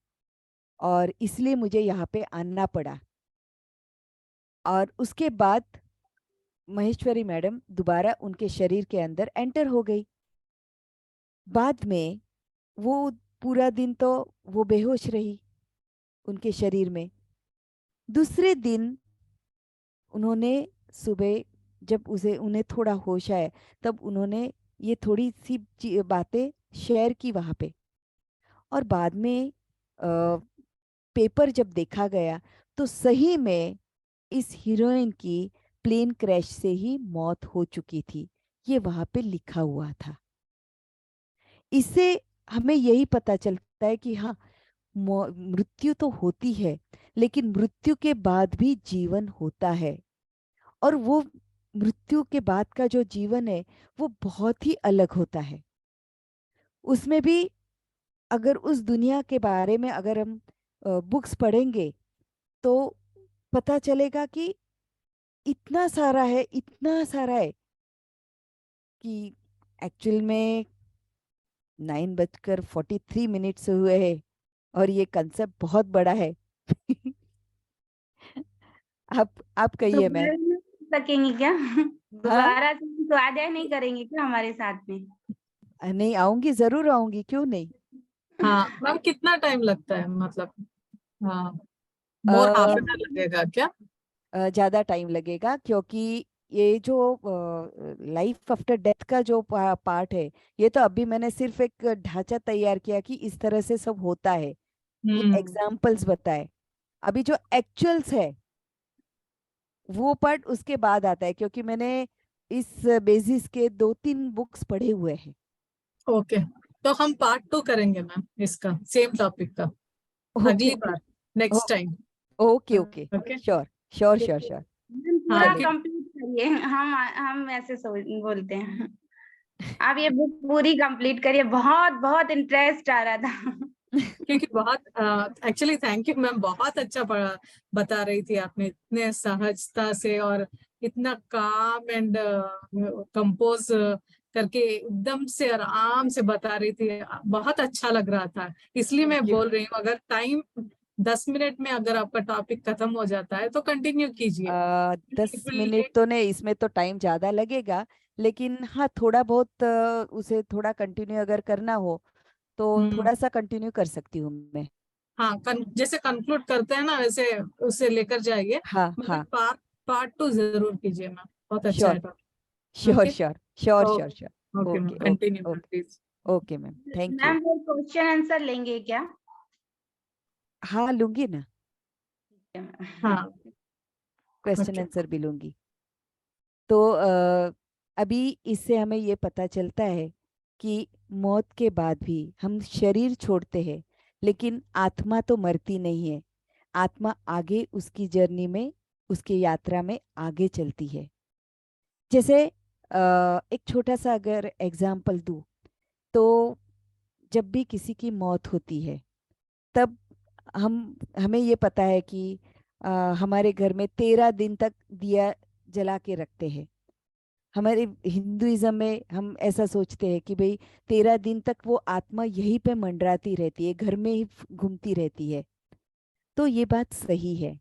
और इसलिए मुझे यहाँ पे आना पड़ा। और उसके बाद महेश्वरी मैडम दोबारा उनके शरीर के अंदर एंटर हो गई। बाद में वो पूरा दिन तो वो बेहोश रही उनके शरीर में। दूसरे दिन उन्होंने सुबह, जब उसे उन्हें थोड़ा होश आया, तब उन्होंने ये थोड़ी सी बातें शेयर की वहाँ पे। और बाद में पेपर जब देखा गया तो सही में इस हीरोइन की प्लेन क्रैश से ही मौत हो चुकी थी, ये वहाँ पे लिखा हुआ था। इससे हमें यही पता चलता है कि हाँ, मृत्यु तो होती है, लेकिन मृत्यु के बाद भी जीवन होता है। और वो मृत्यु के बाद का जो जीवन है, वो बहुत ही अलग होता है। उसमें भी अगर उस दुनिया के बारे में अगर हम बुक्स पढ़ेंगे तो पता चलेगा कि इतना सारा है, इतना सारा है कि एक्चुअल में 9:43 हुए हैं और ये कंसेप्ट बहुत बड़ा है। आप कहिए मैम। दोबारा नहीं सकेंगी क्या? हाँ, दोबारा से स्वाध्याय नहीं करेंगी क्या हमारे साथ में? नहीं आऊंगी, जरूर आऊंगी, क्यों नहीं। हाँ मैम, कितना टाइम लगता है मतलब? हाँ, मोर हाफ अ, एन आवर लगेगा क्या? ज्यादा टाइम लगेगा, क्योंकि ये जो लाइफ आफ्टर डेथ का जो पार्ट है, ये तो अभी मैंने सिर्फ एक ढांचा तैयार किया कि इस तरह से सब होता है, ये हम्म। एग्जाम्पल्स बताए। अभी जो एक्चुअल्स है वो पार्ट उसके बाद आता है, क्योंकि मैंने इस बेसिस के 2-3 बुक्स पढ़े हुए हैं। ओके, तो हम पार्ट 2 करेंगे मैम इसका, सेम टॉपिक का, ओके अगली ओके। बार, next time. Okay okay. Okay. Sure sure sure sure. Ma'am हाँ पूरा जी। कंप्लीट करिए, हम ऐसे बोलते हैं। आप ये बुक पूरी कंप्लीट करिए, बहुत बहुत इंटरेस्ट आ रहा था। क्योंकि बहुत एक्चुअली थैंक यू मैम, बहुत अच्छा बता रही थी आपने, इतने सहजता से और इतना काम एंड कंपोज करके एकदम से आराम से बता रही थी, बहुत अच्छा लग रहा था। इसलिए मैं थैंक यू। बोल रही हूँ, अगर टाइम 10 मिनट में अगर आपका टॉपिक खत्म हो जाता है तो कंटिन्यू कीजिए। 10 It will मिनट take- तो नहीं, इसमें तो टाइम ज्यादा लगेगा, लेकिन हाँ थोड़ा बहुत उसे थोड़ा कंटिन्यू अगर करना हो तो हम्म, थोड़ा सा कंटिन्यू कर सकती हूँ मैं। हाँ, जैसे कंक्लूड करते हैं ना वैसे उसे लेकर जाइए, हाँ मगर हाँ, पार्ट 2 जरूर कीजिए मैम, बहुत अच्छा है sure topic. Sure okay. Sure sure sure okay. Sure. Okay ma'am, okay okay continue ma'am okay please. Okay ma'am, thank you. Ma'am वो क्वेश्चन आंसर लेंगे क्या? हाँ लूंगी ना, ठीक है मैम। हाँ। Question okay. आंसर भी लूंगी। तो अभी इससे हमें ये पता चलता है कि मौत के बाद भी हम शरीर छोड़ते हैं, लेकिन आत्मा तो मरती नहीं है। आत्मा आगे उसकी जर्नी में, उसकी यात्रा में आगे चलती है। जैसे एक छोटा सा अगर एग्जाम्पल दूं, तो जब भी किसी की मौत होती है, तब हमें ये पता है कि हमारे घर में 13 दिन तक दिया जला के रखते हैं। हमारे हिंदुइज्म में हम ऐसा सोचते हैं कि भाई 13 दिन तक वो आत्मा यहीं पे मंडराती रहती है, घर में ही घूमती रहती है। तो ये बात सही है।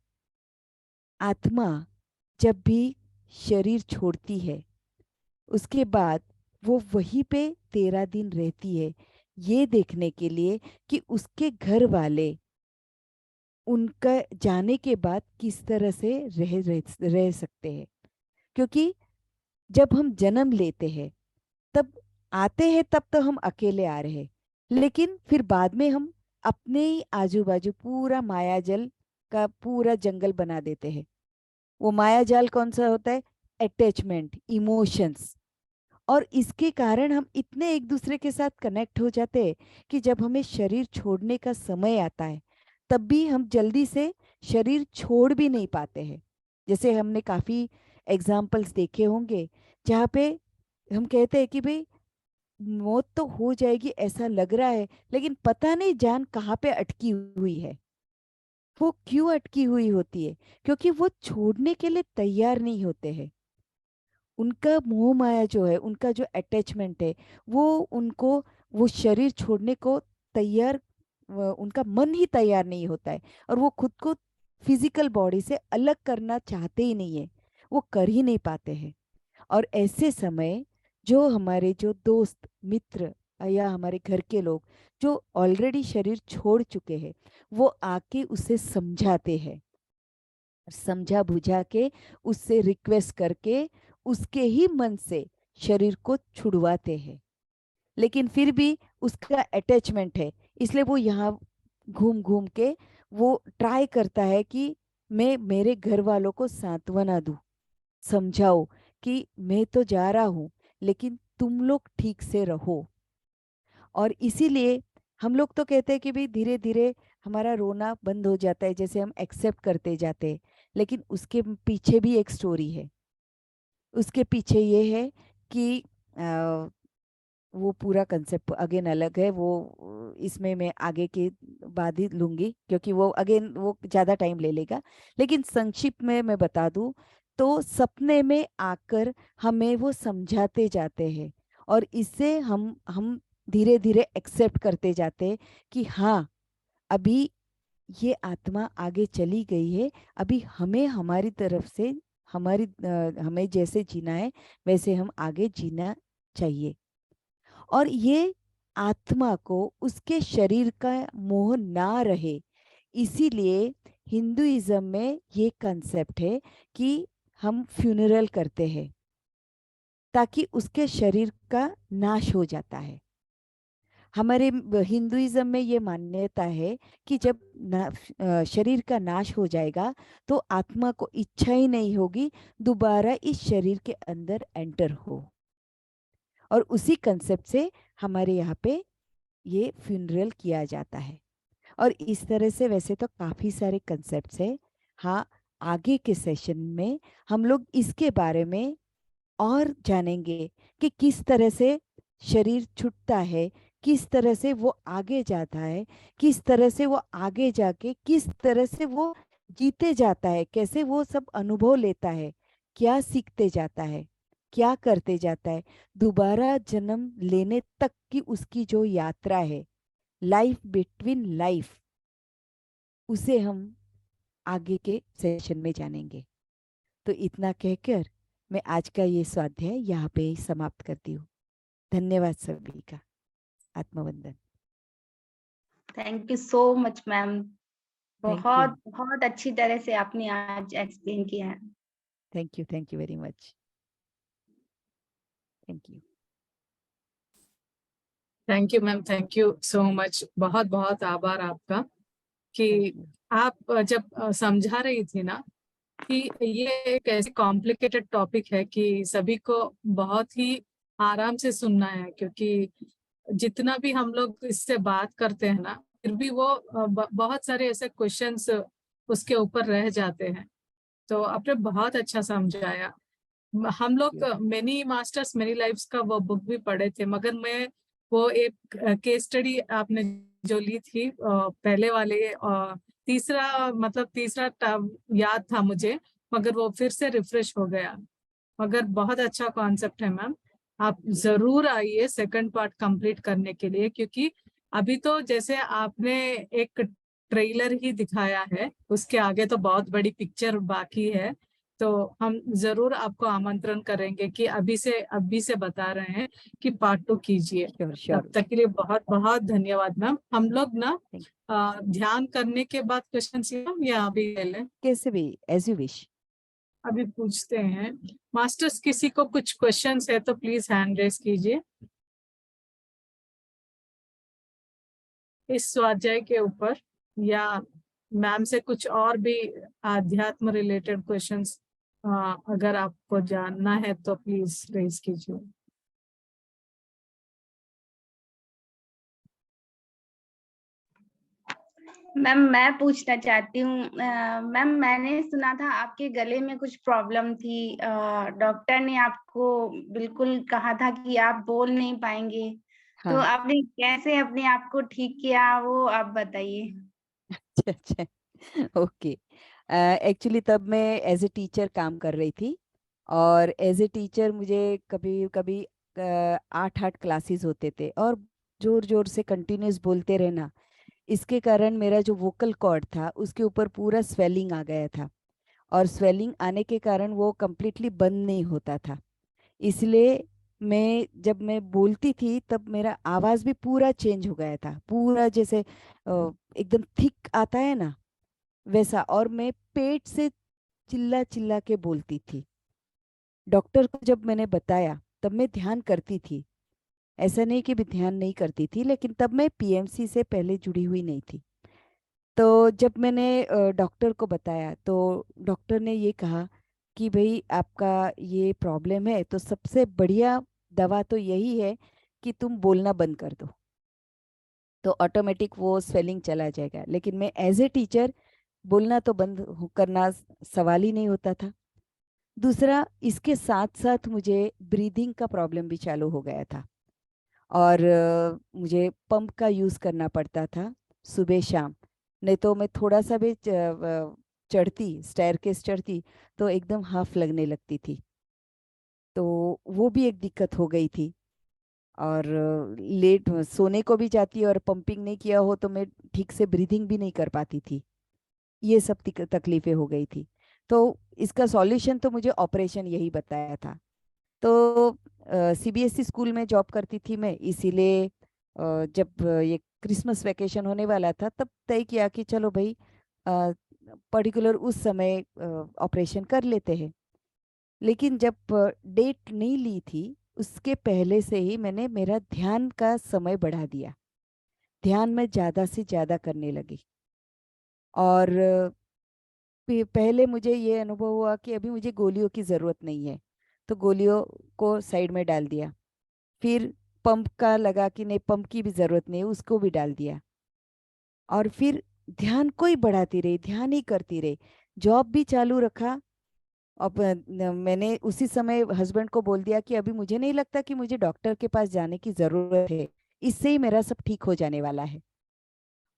आत्मा जब भी शरीर छोड़ती है, उसके बाद वो वहीं पे 13 दिन रहती है, ये देखने के लिए कि उसके घर वाले उनका जाने के बाद किस तरह से रह सकते हैं। क्योंकि जब हम जन्म लेते हैं, तब आते हैं तब तो हम अकेले आ रहे हैं, लेकिन फिर बाद में हम अपने ही आजू बाजू पूरा माया जल का पूरा जंगल बना देते हैं। वो माया जाल कौन सा होता है? Attachment, emotions. और इसके कारण हम इतने एक दूसरे के साथ कनेक्ट हो जाते हैं कि जब हमें शरीर छोड़ने का समय आता है, तब भी हम जल्दी से शरीर छोड़ भी नहीं पाते हैं। जैसे हमने काफी एग्जाम्पल्स देखे होंगे जहाँ पे हम कहते हैं कि भाई मौत तो हो जाएगी ऐसा लग रहा है, लेकिन पता नहीं जान कहाँ पे अटकी हुई है। वो क्यों अटकी हुई होती है? क्योंकि वो छोड़ने के लिए तैयार नहीं होते हैं। उनका मोह माया जो है, उनका जो अटैचमेंट है, वो उनको वो शरीर छोड़ने को तैयार, उनका मन ही तैयार नहीं होता है। और वो खुद को फिजिकल बॉडी से अलग करना चाहते ही नहीं है, वो कर ही नहीं पाते हैं। और ऐसे समय जो हमारे जो दोस्त मित्र या हमारे घर के लोग जो ऑलरेडी शरीर छोड़ चुके हैं, वो आके उसे समझाते हैं, समझा बुझा के उससे रिक्वेस्ट करके उसके ही मन से शरीर को छुड़वाते हैं। लेकिन फिर भी उसका अटैचमेंट है, इसलिए वो यहाँ घूम घूम के वो ट्राई करता है कि मैं मेरे घर वालों को सांत्वना दूं, समझाओ कि मैं तो जा रहा हूँ, लेकिन तुम लोग ठीक से रहो। और इसीलिए हम लोग तो कहते हैं कि भाई धीरे धीरे हमारा रोना बंद हो जाता है, जैसे हम एक्सेप्ट करते जाते हैं। लेकिन उसके पीछे भी एक स्टोरी है। उसके पीछे ये है कि वो पूरा कंसेप्ट अगेन अलग है। वो इसमें मैं आगे के बाद ही लूंगी, क्योंकि वो अगेन वो ज़्यादा टाइम ले लेगा। लेकिन संक्षिप्त में मैं बता दूं, तो सपने में आकर हमें वो समझाते जाते हैं, और इससे हम धीरे धीरे एक्सेप्ट करते जाते हैं कि हाँ, अभी ये आत्मा आगे चली गई है। अभी हमें हमारी तरफ से हमें जैसे जीना है वैसे हम आगे जीना चाहिए। और ये आत्मा को उसके शरीर का मोह ना रहे, इसीलिए हिंदुइज्म में ये कंसेप्ट है कि हम फ्यूनरल करते हैं, ताकि उसके शरीर का नाश हो जाता है। हमारे हिंदुइज्म में ये मान्यता है कि जब शरीर का नाश हो जाएगा, तो आत्मा को इच्छा ही नहीं होगी दोबारा इस शरीर के अंदर एंटर हो। और उसी कंसेप्ट से हमारे यहाँ पे ये फ्यूनरल किया जाता है। और इस तरह से वैसे तो काफ़ी सारे कंसेप्ट्स हैं। हाँ, आगे के सेशन में हम लोग इसके बारे में और जानेंगे कि किस तरह से शरीर छूटता है, किस तरह से वो आगे जाता है, किस तरह से वो आगे जाके किस तरह से वो जीते जाता है, कैसे वो सब अनुभव लेता है, क्या सीखते जाता है, क्या करते जाता है, दोबारा जन्म लेने तक की उसकी जो यात्रा है, लाइफ बिटवीन लाइफ, उसे हम आगे के सेशन में जानेंगे। तो इतना कहकर मैं आज का ये स्वाध्याय यहाँ पे ही समाप्त करती हूँ। धन्यवाद सभी का। आत्मवंदन। Thank you so much ma'am. Thank you, बहुत बहुत अच्छी तरह से आपने आज एक्सप्लेन किया है। Thank you very much. Thank you. Thank you ma'am, thank you so much. बहुत बहुत आभार आपका कि थैंक यू। आप जब समझा रही थी ना कि ये एक ऐसे कॉम्प्लिकेटेड टॉपिक है कि सभी को बहुत ही आराम से सुनना है, क्योंकि जितना भी हम लोग इससे बात करते हैं ना, फिर भी वो बहुत सारे ऐसे क्वेश्चंस उसके ऊपर रह जाते हैं। तो आपने बहुत अच्छा समझाया। हम लोग मेनी मास्टर्स मेनी लाइफ्स का वो बुक भी पढ़े थे, मगर मैं वो एक केस स्टडी आपने जो ली थी पहले वाले तीसरा, मतलब तीसरा याद था मुझे, मगर वो फिर से रिफ्रेश हो गया। मगर बहुत अच्छा कॉन्सेप्ट है मैम। आप जरूर आइए सेकंड पार्ट कंप्लीट करने के लिए, क्योंकि अभी तो जैसे आपने एक ट्रेलर ही दिखाया है, उसके आगे तो बहुत बड़ी पिक्चर बाकी है। तो हम जरूर आपको आमंत्रण करेंगे कि अभी से बता रहे हैं कि पार्ट 2 कीजिए। Sure sure. तब तक के लिए बहुत बहुत धन्यवाद मैम। हम लोग ना Thank ध्यान करने के बाद क्वेश्चन या अभी ले लें? कैसे भी, एज यू विश। अभी पूछते हैं। मास्टर्स किसी को कुछ क्वेश्चंस है तो प्लीज हैंड रेस कीजिए इस स्वाध्याय के ऊपर, या मैम से कुछ और भी आध्यात्म रिलेटेड क्वेश्चंस अगर आपको जानना है तो प्लीज रेज कीजिए। मैम मैं पूछना चाहती हूँ, मैम मैंने सुना था आपके गले में कुछ प्रॉब्लम थी, डॉक्टर ने आपको बिल्कुल कहा था कि आप बोल नहीं पाएंगे, तो हाँ। आपने कैसे अपने आप को ठीक किया वो आप बताइए। अच्छा अच्छा, ओके। एक्चुअली तब मैं एज ए टीचर काम कर रही थी, और एज ए टीचर मुझे कभी कभी 8-8 क्लासेस होते थे, और जोर जोर से कंटिन्यूस बोलते रहना, इसके कारण मेरा जो वोकल कॉर्ड था उसके ऊपर पूरा स्वेलिंग आ गया था, और स्वेलिंग आने के कारण वो कम्प्लीटली बंद नहीं होता था। इसलिए जब मैं बोलती थी तब मेरा आवाज़ भी पूरा चेंज हो गया था, पूरा जैसे एकदम थिक आता है ना, वैसा। और मैं पेट से चिल्ला चिल्ला के बोलती थी। डॉक्टर को जब मैंने बताया तब मैं ध्यान करती थी, ऐसा नहीं कि मैं ध्यान नहीं करती थी, लेकिन तब मैं पीएमसी से पहले जुड़ी हुई नहीं थी। तो जब मैंने डॉक्टर को बताया तो डॉक्टर ने ये कहा कि भाई आपका ये प्रॉब्लम है, तो सबसे बढ़िया दवा तो यही है कि तुम बोलना बंद कर दो, तो ऑटोमेटिक वो स्वेलिंग चला जाएगा। लेकिन मैं एज ए टीचर बोलना तो बंद करना सवाल ही नहीं होता था। दूसरा, इसके साथ साथ मुझे ब्रीदिंग का प्रॉब्लम भी चालू हो गया था, और मुझे पंप का यूज़ करना पड़ता था सुबह शाम। नहीं तो मैं थोड़ा सा भी चढ़ती, स्टेयरकेस चढ़ती, तो एकदम हाफ लगने लगती थी। तो वो भी एक दिक्कत हो गई थी। और लेट सोने को भी जाती, और पंपिंग नहीं किया हो तो मैं ठीक से ब्रीदिंग भी नहीं कर पाती थी। ये सब तकलीफें हो गई थी। तो इसका सॉल्यूशन तो मुझे ऑपरेशन यही बताया था। तो सीबीएसई स्कूल में जॉब करती थी मैं, इसीलिए जब ये क्रिसमस वेकेशन होने वाला था तब तय किया कि चलो भाई पर्टिकुलर उस समय ऑपरेशन कर लेते हैं। लेकिन जब डेट नहीं ली थी उसके पहले से ही मैंने मेरा ध्यान का समय बढ़ा दिया, ध्यान में ज़्यादा से ज़्यादा करने लगी। और पहले मुझे ये अनुभव हुआ कि अभी मुझे गोलियों की ज़रूरत नहीं है, तो गोलियों को साइड में डाल दिया। फिर पंप का लगा कि नहीं, पंप की भी ज़रूरत नहीं है, उसको भी डाल दिया। और फिर ध्यान को ही बढ़ाती रही, ध्यान ही करती रही, जॉब भी चालू रखा। अब मैंने उसी समय हस्बैंड को बोल दिया कि अभी मुझे नहीं लगता कि मुझे डॉक्टर के पास जाने की ज़रूरत है, इससे ही मेरा सब ठीक हो जाने वाला है।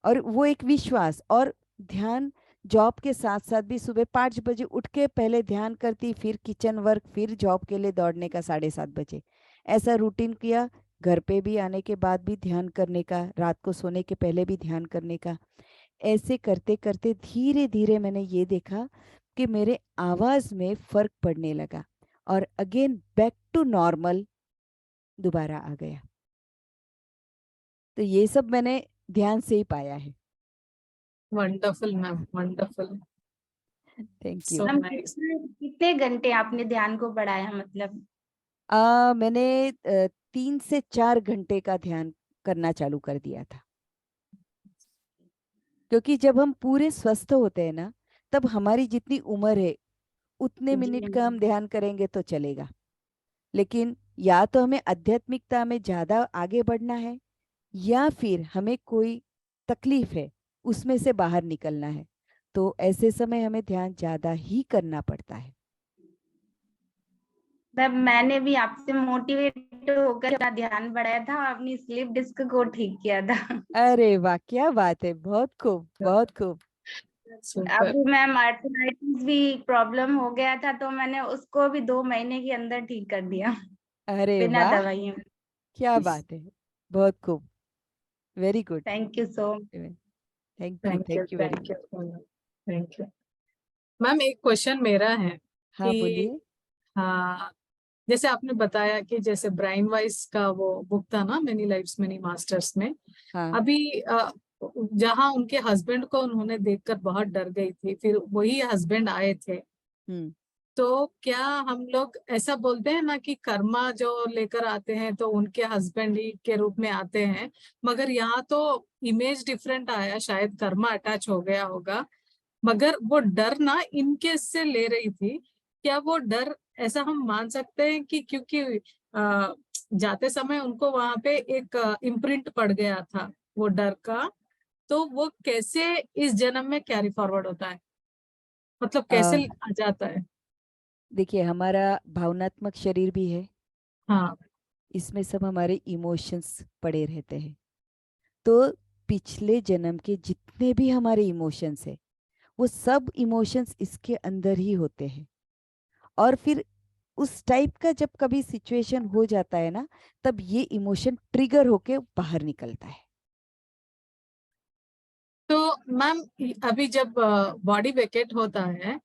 और वो एक विश्वास और ध्यान, जॉब के साथ साथ भी सुबह 5 बजे उठ के पहले ध्यान करती, फिर किचन वर्क, फिर जॉब के लिए दौड़ने का 7:30 बजे, ऐसा रूटीन किया। घर पे भी आने के बाद भी ध्यान करने का, रात को सोने के पहले भी ध्यान करने का। ऐसे करते करते धीरे धीरे मैंने ये देखा कि मेरे आवाज में फर्क पड़ने लगा और अगेन बैक टू नॉर्मल दोबारा आ गया। तो ये सब मैंने ध्यान से ही पाया है। Wonderful ma'am, wonderful, thank you. So ma'am nice. कितने घंटे आपने ध्यान को बढ़ाया, मतलब? मैंने 3 से 4 घंटे का ध्यान करना चालू कर दिया था, क्योंकि जब हम पूरे स्वस्थ होते हैं ना, तब हमारी जितनी उम्र है उतने जी मिनट का हम ध्यान करेंगे तो चलेगा। लेकिन या तो हमें आध्यात्मिकता में ज़्यादा आगे बढ़ना है, या फिर हमें कोई तकलीफ है उसमें से बाहर निकलना है, तो ऐसे समय हमें ध्यान ज़्यादा ही करना पड़ता है। मैम मैंने भी आपसे मोटिवेट होकर अपना ध्यान बढ़ाया था, अपनी स्लीप डिस्क को ठीक किया था। अरे वाह, क्या बात है, बहुत खूब, बहुत खूब। सुपर। अभी मैम आर्थराइटिस भी प्रॉब्लम हो गया था, तो मैंने उसको भी 2 महीने के अंदर ठीक कर दिया, अरे बिना वाह, दवाइयों। क्या बात है, बहुत खूब, very good. Thank you so. Thank you very thank much. You, thank you ma'am. एक क्वेश्चन मेरा है हाँ कि बोलिए। हाँ, जैसे आपने बताया कि जैसे ब्राइन वाइज का वो बुक था ना, मेनी लाइव्स मेनी मास्टर्स में, हाँ। अभी जहाँ उनके हस्बैंड को उन्होंने देखकर बहुत डर गई थी, फिर वही हस्बैंड आए थे, हम्म। तो क्या हम लोग ऐसा बोलते हैं ना कि कर्मा जो लेकर आते हैं तो उनके हस्बैंड ही के रूप में आते हैं, मगर यहाँ तो इमेज डिफरेंट आया, शायद कर्मा अटैच हो गया होगा, मगर वो डर ना इनके से ले रही थी। क्या वो डर, ऐसा हम मान सकते हैं कि क्योंकि जाते समय उनको वहां पे एक इम्प्रिंट पड़ गया था वो डर का, तो वो कैसे इस जन्म में कैरी फॉरवर्ड होता है, मतलब कैसे आ जाता है? देखिए, हमारा भावनात्मक शरीर भी है, हाँ। इसमें सब हमारे इमोशंस पड़े रहते हैं। तो पिछले जन्म के जितने भी हमारे इमोशंस है, वो सब इमोशंस इसके अंदर ही होते हैं। और फिर उस टाइप का जब कभी सिचुएशन हो जाता है ना, तब ये इमोशन ट्रिगर होके बाहर निकलता है। तो मैम, अभी जब बॉडी वेकेट होता है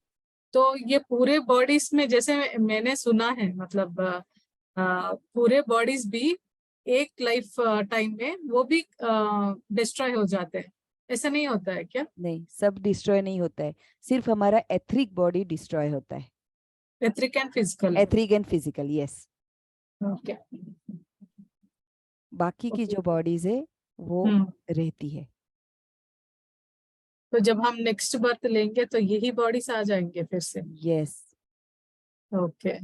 तो ये पूरे बॉडीज में, जैसे मैंने सुना है, मतलब पूरे बॉडीज भी एक लाइफ टाइम में वो भी डिस्ट्रॉय हो जाते हैं, ऐसा नहीं होता है क्या? नहीं, सब डिस्ट्रॉय नहीं होता है, सिर्फ हमारा एथरिक बॉडी डिस्ट्रॉय होता है। Etheric and physical. Etheric and physical, yes. Okay. बाकी की जो बॉडीज है वो हम्म। रहती है। तो जब हम नेक्स्ट बर्थ लेंगे तो यही बॉडीज आ जाएंगे फिर से? Yes. Okay,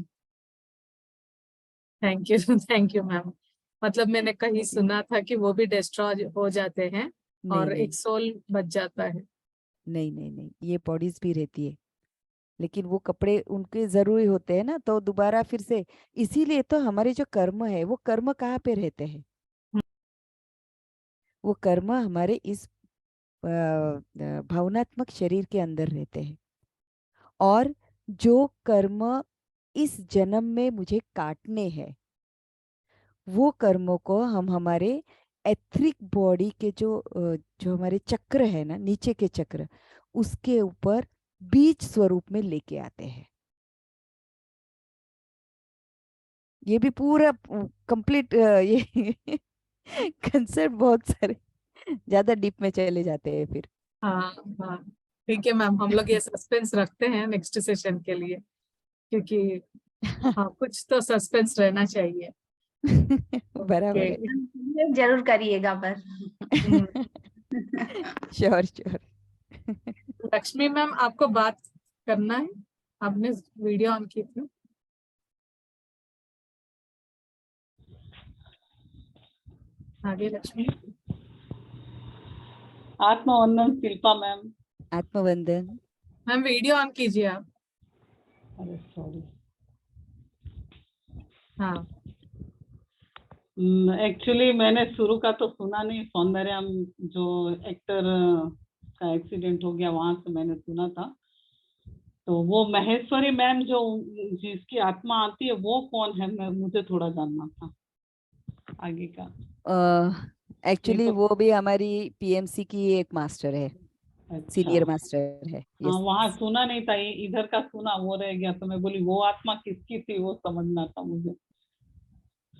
thank you. Thank you ma'am. मतलब मैंने कहीं सुना था कि वो भी डिस्ट्रॉय हो जाते हैं नहीं और नहीं एक सोल बच जाता है। नहीं नहीं नहीं, ये बॉडीज भी रहती है, लेकिन वो कपड़े उनके जरूरी होते हैं ना, तो दोबारा फिर से। इसीलिए तो हमारे जो कर्म है, वो कर्म कहाँ पे रहते हैं? वो कर्म हमारे इस भावनात्मक शरीर के अंदर रहते हैं। और जो कर्म इस जन्म में मुझे काटने हैं, वो कर्मों को हम हमारे एथरिक बॉडी के जो हमारे चक्र है ना, नीचे के चक्र, उसके ऊपर बीज स्वरूप में लेके आते हैं। ये भी पूरा कंप्लीट ये कंसेप्ट बहुत सारे ज्यादा डीप में चले जाते हैं फिर। हाँ। हाँ, ठीक है मैम, हम लोग ये सस्पेंस रखते हैं नेक्स्ट सेशन के लिए, क्योंकि हाँ, कुछ तो सस्पेंस रहना चाहिए। ओके। बराबर है। जरूर करिएगा पर। Sure sure. लक्ष्मी मैम, आपको बात करना है? आपने वीडियो ऑन की थी। आगे लक्ष्मी। आत्मवंदन शिल्पा मैम। आत्मवंदन। मैम वीडियो ऑन कीजिए आप। अरे सॉरी। हाँ। एक्चुअली मैंने शुरू का तो सुना नहीं, सौंदर्या जो एक्टर का एक्सीडेंट हो गया वहां से मैंने सुना था। तो वो महेश्वरी मैम जो जिसकी आत्मा आती है वो कौन है, मैं मुझे थोड़ा जानना था आगे का। ये एक्चुअली तो वो भी हमारी पीएमसी की एक मास्टर है। सीनियर अच्छा, मास्टर है। हाँ यस। वहाँ सुना नहीं था, इधर का सुना, वो रह गया। तो मैं बोली वो आत्मा किसकी थी वो समझना था मुझे।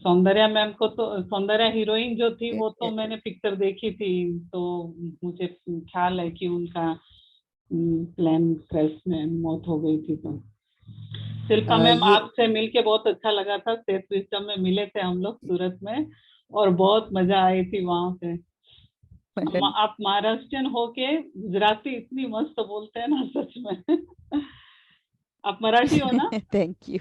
सौंदर्या मैम को तो, सौंदर्या हीरोइन जो थी वो तो मैंने पिक्चर देखी थी, तो मुझे ख्याल है कि उनका प्लेन क्रैश में मौत हो गई थी। तो शिल्पा मैम ये आपसे मिलके बहुत अच्छा लगा था। सेफ विस्टम में मिले थे हम लोग सूरत में, और बहुत मजा आई थी वहां पे। आप महाराष्ट्रियन होके गुजराती इतनी मस्त बोलते हैं ना, सच में। आप मराठी हो ना? Thank you.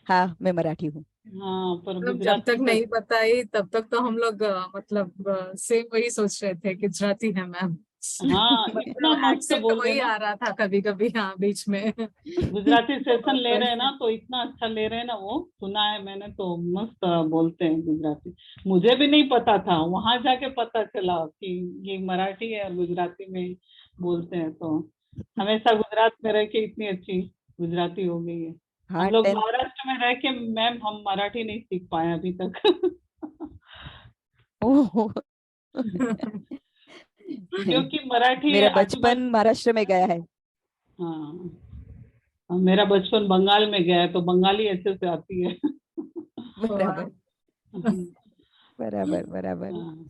हाँ, मैं मराठी हूँ। हाँ, पर मतलब जब गुजराती तक से नहीं बताई तब तक तो हम लोग मतलब सेम वही सोच रहे थे कि गुजराती है मैम। हाँ, इतना मतलब मस्त एक्सेंट बोल रहे वही ना। आ रहा था कभी कभी, हाँ बीच में। गुजराती सेशन ले रहे हैं ना, बढ़िया। तो इतना अच्छा ले रहे हैं ना, वो सुना है मैंने, तो मस्त बोलते हैं गुजराती। मुझे भी नहीं पता था, वहां जाके पता चला कि ये मराठी है और गुजराती में बोलते हैं। तो हमेशा गुजरात में रह के इतनी अच्छी गुजराती हो गई है। हम हाँ, लोग 10th। महाराष्ट्र में रह के मैम हम मराठी नहीं सीख पाए अभी तक। ओह। क्योंकि मराठी मेरा आजू बचपन बाजू, महाराष्ट्र में गया है। हाँ मेरा बचपन बंगाल में गया है, तो बंगाली अच्छे से आती है। बराबर, वाह। बराबर, बराबर। हाँ,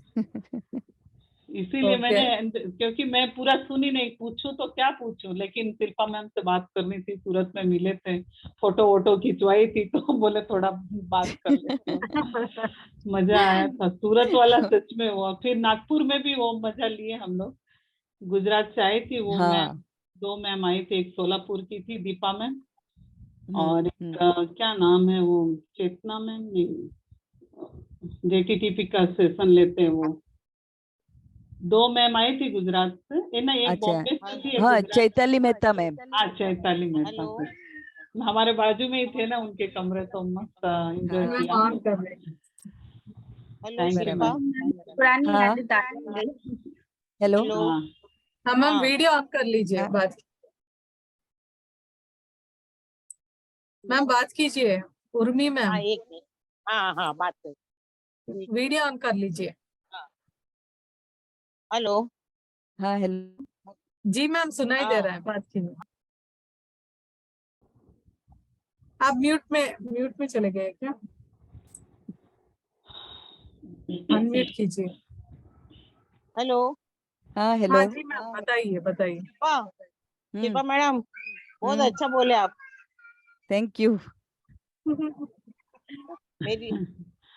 इसीलिए ओके। मैंने, क्योंकि मैं पूरा सुनी नहीं, पूछूं तो क्या पूछूं, लेकिन शिल्पा मैम से बात करनी थी, सूरत में मिले थे, फोटो वोटो खिंचवाई थी, तो बोले थोड़ा बात कर लेते हैं। मजा आया था सूरत वाला, सच में हुआ। फिर नागपुर में भी वो मजा लिए हम लोग। गुजरात से आई थी वो मैम, हाँ। 2 मैम आई थी, एक सोलापुर की थी दीपा मैम, हम्म। और एक क्या नाम है वो, चेतना मैम नहीं, जेटीटीपी का सेशन लेते हैं वो। 2 मैम आई थी गुजरात से, ना एक अच्छा। बॉम्बे से थी, एक हाँ, गुजरात से। चैताली मेहता मैम। हाँ, चैताली मेहता हेलो। से। हमारे बाजू में ही थे ना उनके कमरे, तो मस्त एंजॉय हाँ, मैम किया। ऑन कर रही हैं। Hello thank you Shilpa. बराबर। पुरानी हाँ, यादें ताज़ा हो गई। हेलो। हेलो। हाँ, हाँ मैम, हाँ वीडियो ऑन कर लीजिए, हाँ, बात। मैम बात कीजिए, उर्मी हाँ मैम, एक मिनट। हाँ हाँ बात कर। वीडियो ऑन कर लीजिए। हाँ। हेलो। हाँ, हेलो। जी मैम, सुनाई दे हाँ रहा है, बात कीजिए। आप म्यूट में चले गए क्या? अनम्यूट कीजिए। हेलो। हाँ, हेलो। हाँ जी मैम, बताइए बताइए। शिल्पा। शिल्पा मैडम बहुत हम्म। अच्छा बोले आप। Thank you. मेरी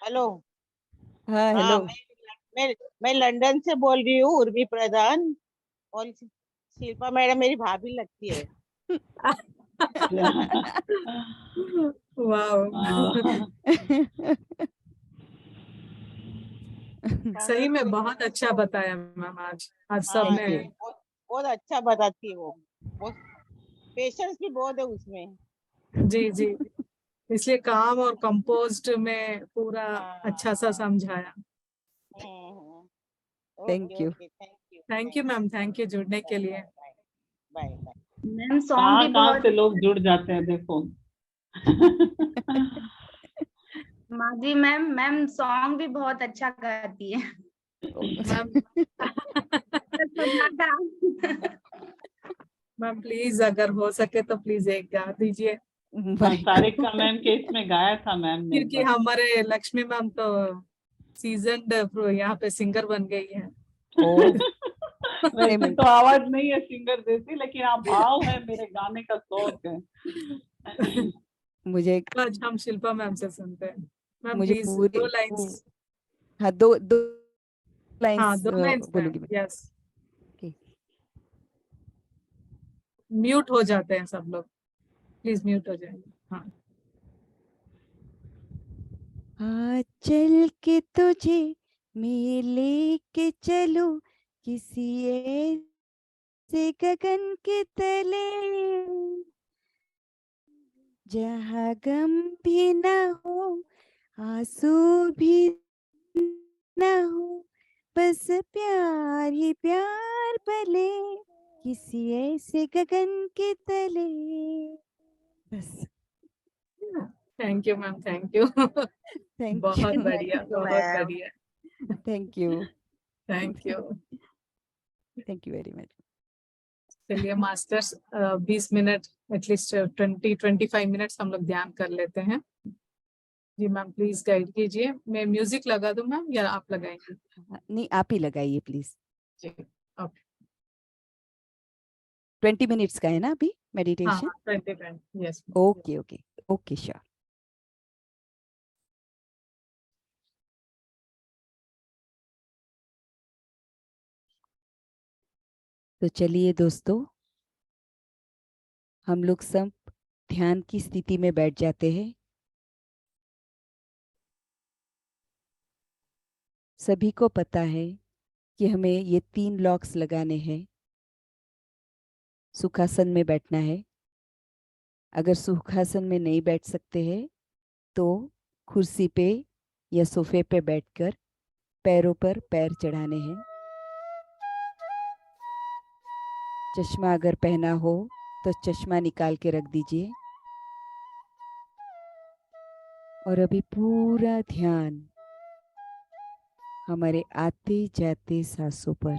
हेलो। हाँ, हाँ हेलो। मैं लंदन से बोल रही हूँ, उर्मी प्रधान। और शिल्पा मैडम मेरी भाभी लगती है। वाह। सही में बहुत अच्छा बताया मैम, आज आज हाँ सबने। बहुत बहुत अच्छा बताती है वो। बहुत पेशेंस भी बहुत है उसमें। जी जी, इसलिए काम और कंपोज्ड में पूरा हाँ अच्छा सा समझाया। Thank okay you. Okay thank you. Thank you ma'am, thank you जुड़ने के बाय लिए। Bye bye bye. Ma'am song कहाँ भी कहाँ से बहुत, लोग जुड़ जाते हैं, देखो। माँ जी मैम मैम सॉन्ग भी बहुत अच्छा गाती है। मैम सुना था। मैम प्लीज, अगर हो सके तो प्लीज एक गा दीजिए, हाँ, बाय। सारिका मैम के इसमें गाया था मैम ने एक क्योंकि बार। हमारे लक्ष्मी मैम तो सीजन्ड यहाँ पे सिंगर बन गई है। ओ, वैसे सेम। तो आवाज नहीं है सिंगर जैसी, लेकिन हाँ भाव है, मेरे गाने का शौक है। मुझे आज हम शिल्पा मैम से सुनते हैं। मैम मुझे प्लीज पूरी 2 लाइन्स। हाँ, दो दो हाँ लाइंस 2 लाइन्स मैम, बोलूंगी मैं। यस। Okay. म्यूट हो जाते हैं सब लोग, प्लीज म्यूट हो जाएंगे। हाँ। हाँ, चल के तुझे मैं लेके चलूं किसी ऐसे गगन के तले, जहाँ गम भी न हो, आंसू भी न हो, बस प्यार ही प्यार पले, किसी ऐसे गगन के तले। बस। Thank you ma'am, thank you. Thank बहुत यू। बढ़िया, बहुत बढ़िया। Thank you. Thank you. Thank you very much. चलिए मास्टर्स 20 मिनट एटलीस्ट 20-25 मिनट्स हम लोग ध्यान कर लेते हैं। जी मैम प्लीज गाइड कीजिए। मैं म्यूजिक लगा दूं मैम या आप लगाएंगे? नहीं, आप ही लगाइए प्लीज। Ji okay. 20 मिनट्स का है ना अभी हाँ meditation? 20 yes. Okay okay okay sure. तो चलिए दोस्तों, हम लोग सब ध्यान की स्थिति में बैठ जाते हैं। सभी को पता है कि हमें ये 3 लॉक्स लगाने हैं। सुखासन में बैठना है। अगर सुखासन में नहीं बैठ सकते हैं तो कुर्सी पे या सोफे पे बैठकर पैरों पर पैर चढ़ाने हैं। चश्मा अगर पहना हो तो चश्मा निकाल के रख दीजिए। और अभी पूरा ध्यान हमारे आते जाते सांसों पर।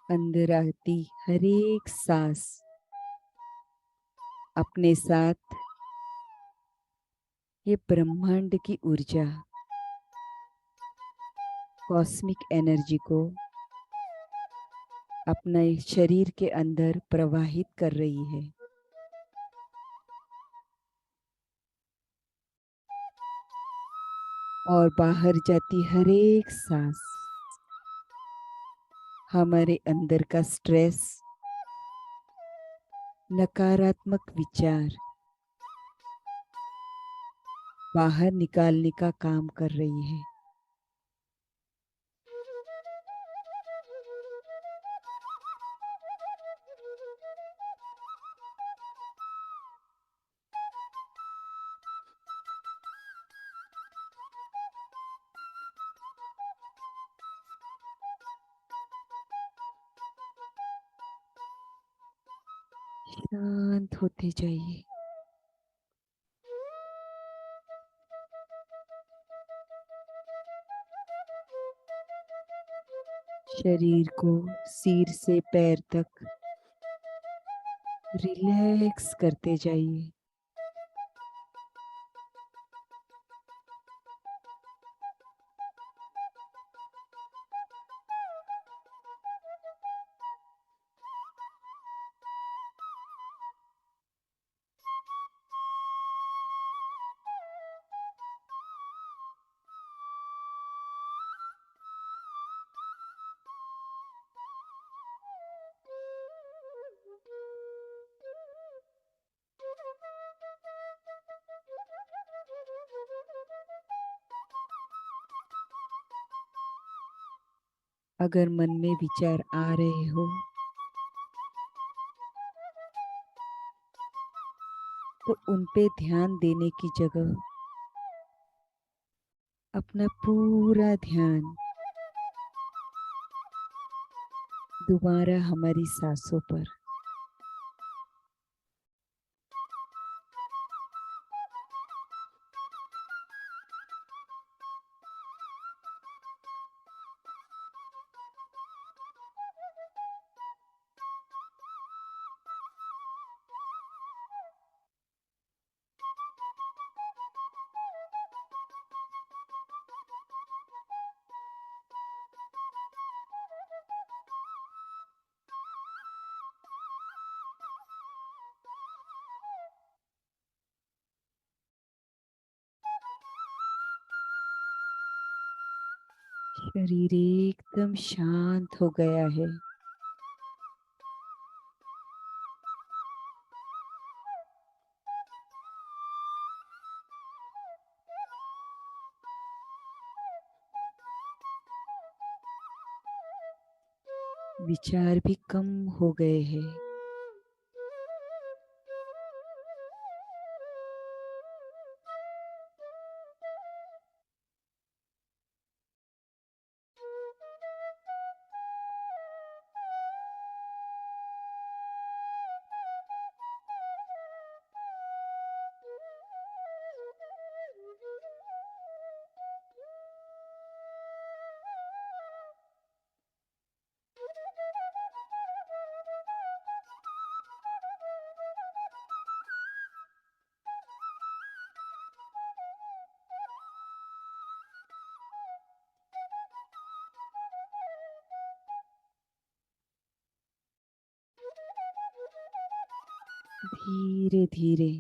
अंदर आती हर एक सांस अपने साथ ये ब्रह्मांड की ऊर्जा, कॉस्मिक एनर्जी को अपने शरीर के अंदर प्रवाहित कर रही है। और बाहर जाती हर एक सांस हमारे अंदर का स्ट्रेस, नकारात्मक विचार बाहर निकालने का काम कर रही है। शांत होते जाइए। शरीर को सिर से पैर तक रिलैक्स करते जाइए। अगर मन में विचार आ रहे हो तो उन पे ध्यान देने की जगह अपना पूरा ध्यान दोबारा हमारी सांसों पर। शरीर एकदम शांत हो गया है। विचार भी कम हो गए हैं। धीरे धीरे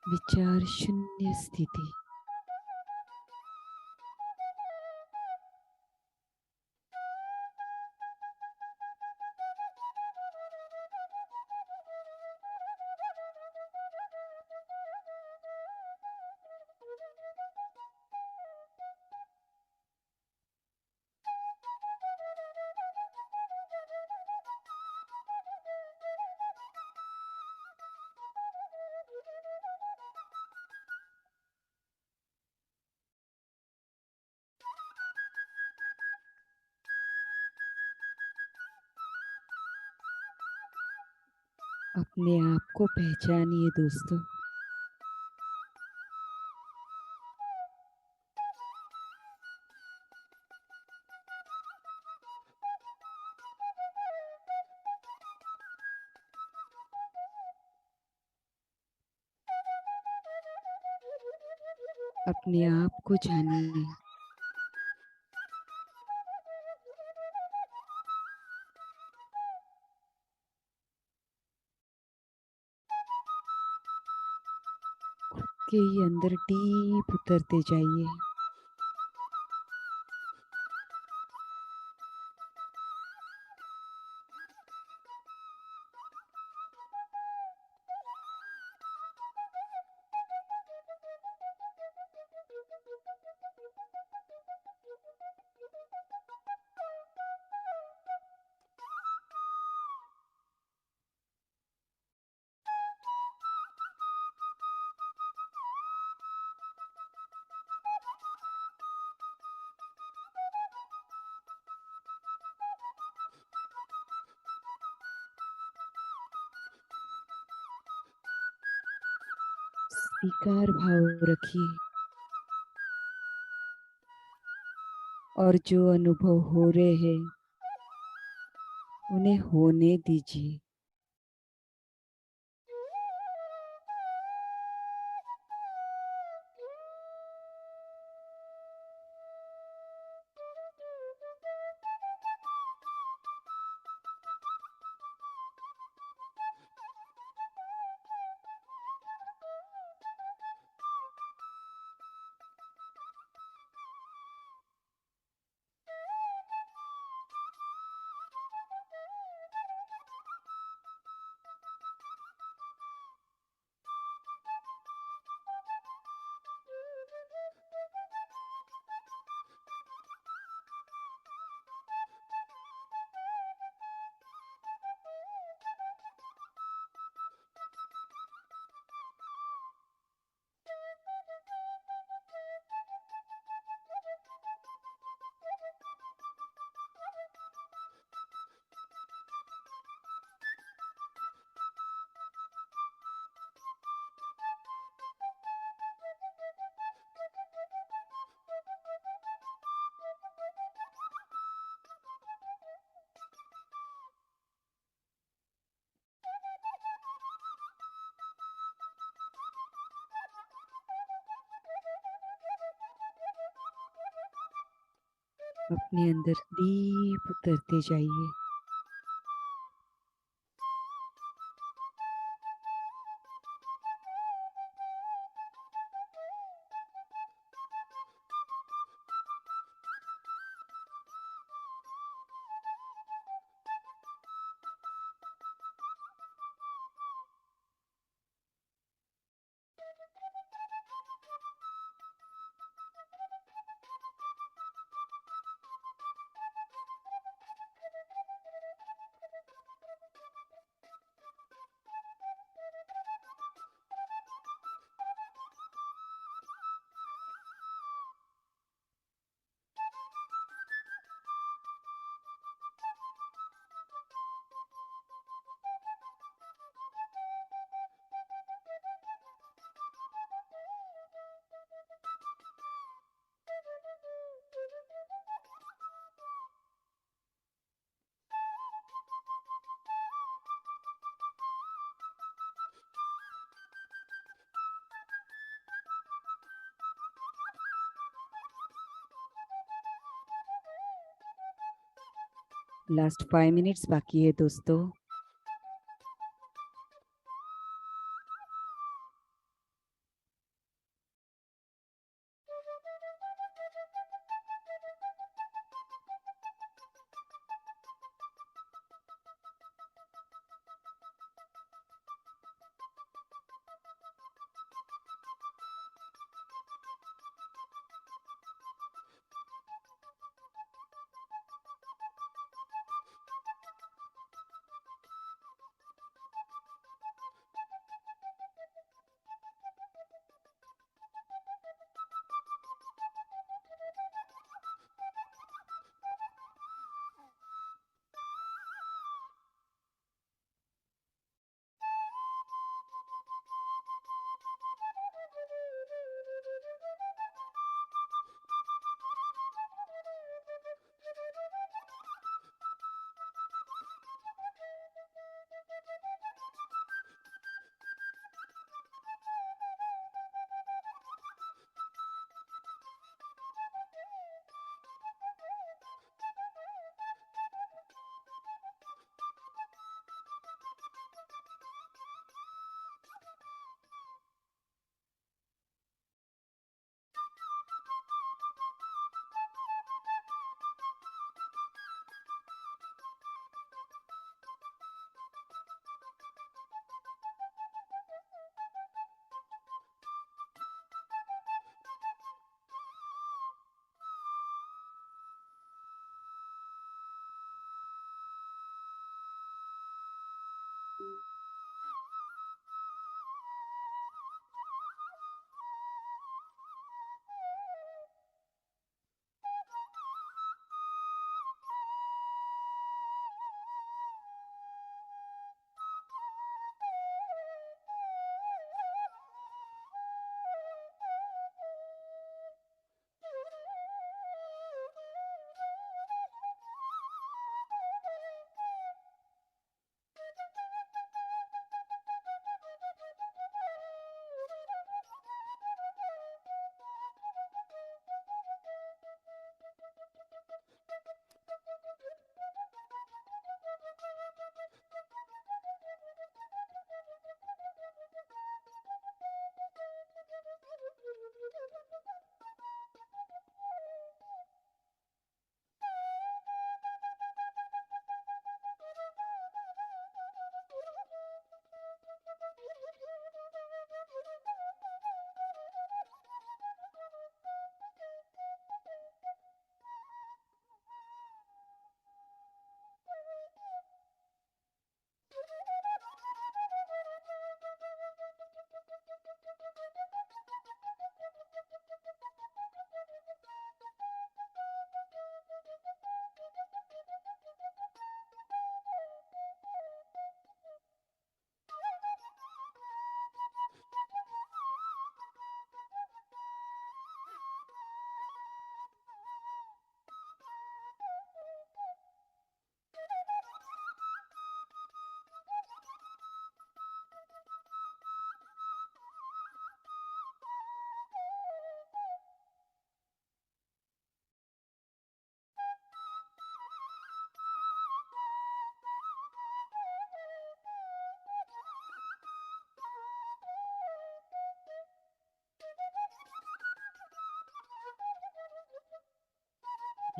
विचार शून्य स्थिति। अपने आप को पहचानिए दोस्तों। अपने आप को जानिए। खुद के ही अंदर डीप उतरते जाइए। स्वीकार भाव रखिए और जो अनुभव हो रहे हैं उन्हें होने दीजिए। अपने अंदर डीप उतरते जाइए। लास्ट 5 मिनट्स बाकी है दोस्तों।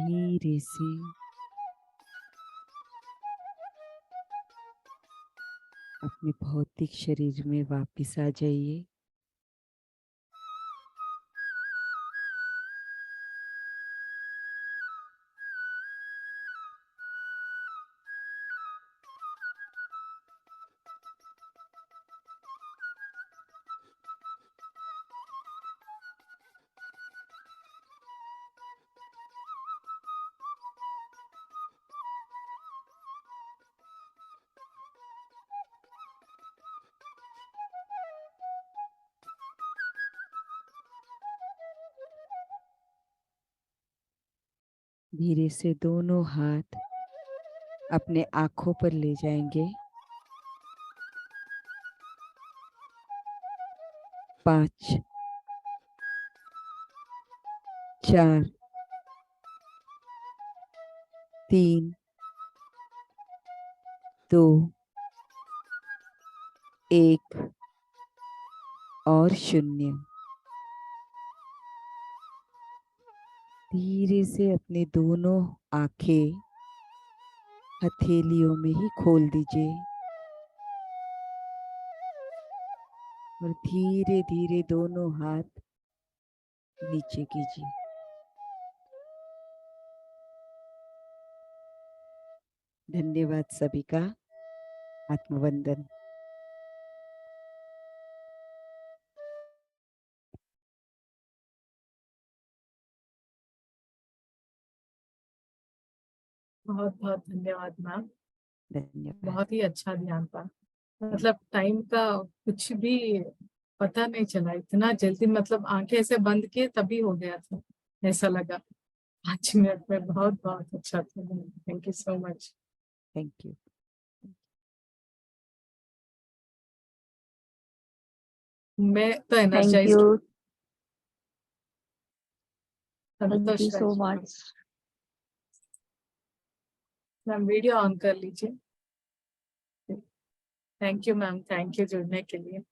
धीरे से अपने भौतिक शरीर में वापस आ जाइए। धीरे से दोनों हाथ अपने आंखों पर ले जाएंगे। 5 4 3 2 1 और 0। धीरे से अपने दोनों आंखें हथेलियों में ही खोल दीजिए और धीरे धीरे दोनों हाथ नीचे कीजिए। धन्यवाद सभी का। आत्मवंदन। बहुत बहुत धन्यवाद मैम। धन्यवाद। बहुत ही अच्छा ध्यान था। मतलब टाइम का कुछ भी पता नहीं चला, इतना जल्दी, मतलब आंखें ऐसे बंद किए तभी हो गया था, ऐसा लगा 5 मिनट में। बहुत बहुत अच्छा था। Thank you so much. Thank you. मैं तो Thank energise. you. Thank Santosh you so Raj much. Ma'am, video on कर लीजिए। Thank you ma'am, thank you जुड़ने के लिए।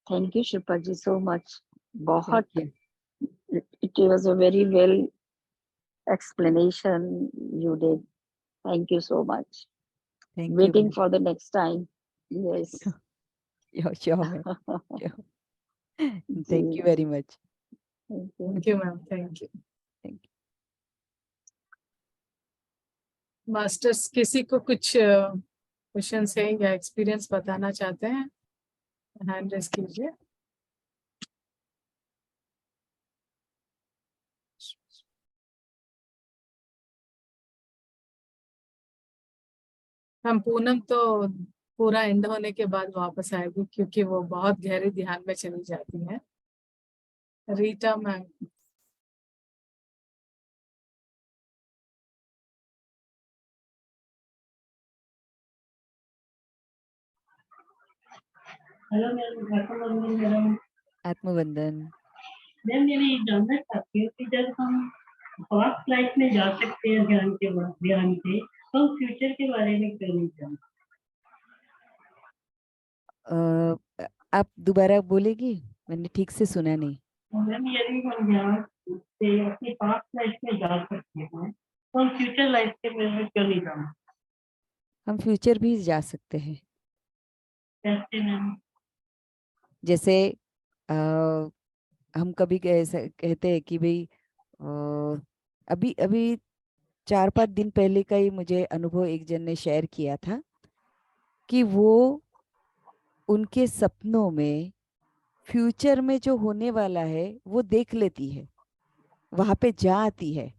Thank you, Shilpa ji, so much. Thank बहुत. You. It was a very well explanation you did. Thank you so much. Thank Waiting you. for the next time. Yes. Sure ma'am. Thank जी, you very much. thank you. Thank you ma'am, thank you. Thank you. Masters, किसी को कुछ question है या experience बताना चाहते हैं, hand raise कीजिए। हम पूनम तो पूरा एंड होने के बाद वापस आएगी, क्योंकि वो बहुत गहरे ध्यान में चली जाती है। रीटा मैम। हेलो मैम, आत्मवंदन। मैम मेरी ये जानना चाहती हूँ कि जब हम पास्ट लाइफ में जा सकते हैं ध्यान से, तो हम फ्यूचर के बारे में क्यों नहीं जानते? आप दोबारा बोलेगी? मैंने ठीक से सुना नहीं। मैम यदि हम ध्यान से अपनी पास्ट लाइफ में जा सकते हैं, तो हम फ्यूचर लाइफ के बारे में क्यों नहीं जानते? हम फ्यूचर भी जा सकते हैं। कैसे मैम? जैसे हम कभी ऐसा कहते हैं कि भाई अभी अभी 4-5 दिन पहले का ही मुझे अनुभव एक जन ने शेयर किया था कि वो उनके सपनों में फ्यूचर में जो होने वाला है वो देख लेती है, वहां पे जा आती है,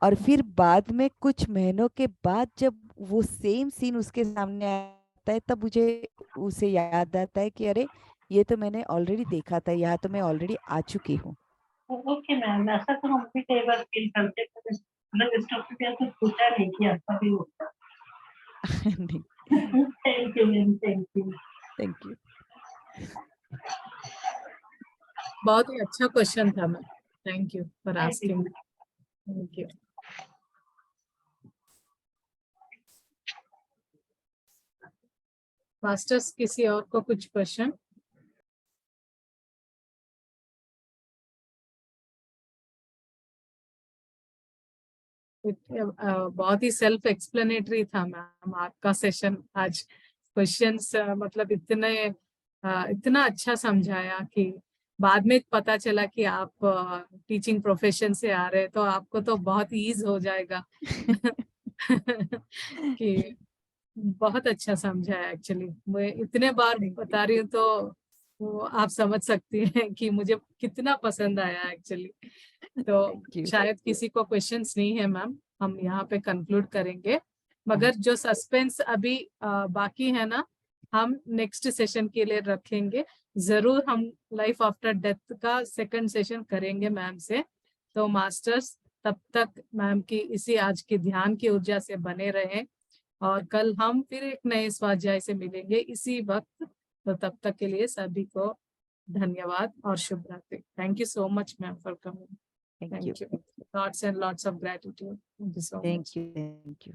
और फिर बाद में कुछ महीनों के बाद जब वो सेम सीन उसके सामने आता है तब मुझे उसे याद आता है कि अरे ये तो मैंने ऑलरेडी देखा था, यहाँ तो मैं ऑलरेडी आ चुकी हूँ। ओके मैम, ऐसा तो हम भी कई बार फील करते हैं, मतलब इस टॉपिक पे तो पूछा नहीं कि ऐसा भी होता नहीं। है। Thank you ma'am, thank you. Thank you. बहुत ही अच्छा क्वेश्चन था ma'am, thank you for asking. Thank you. Masters, किसी और को कुछ क्वेश्चन? बहुत ही सेल्फ एक्सप्लेनेटरी था मैम आपका सेशन आज। क्वेश्चंस मतलब इतना अच्छा समझाया कि बाद में पता चला कि आप टीचिंग प्रोफेशन से आ रहे हैं, तो आपको तो बहुत ईज हो जाएगा। कि बहुत अच्छा समझाया। एक्चुअली मैं इतने बार बता रही हूँ तो वो आप समझ सकती हैं कि मुझे कितना पसंद आया एक्चुअली। तो Thank you. शायद किसी को क्वेश्चंस नहीं है मैम, हम यहाँ पे कंक्लूड करेंगे। मगर जो सस्पेंस अभी बाकी है ना, हम नेक्स्ट सेशन के लिए रखेंगे। जरूर हम लाइफ आफ्टर डेथ का सेकंड सेशन करेंगे मैम से। तो मास्टर्स, तब तक मैम की इसी आज के ध्यान की ऊर्जा से बने रहें, और कल हम फिर एक नए स्वाध्याय से मिलेंगे इसी वक्त। तो तब तक के लिए सभी को धन्यवाद और शुभ रात्रि। Thank you so much ma'am for coming. Thank you. Thank you. Lots and lots of gratitude. Thank you so much. Thank you. Thank you.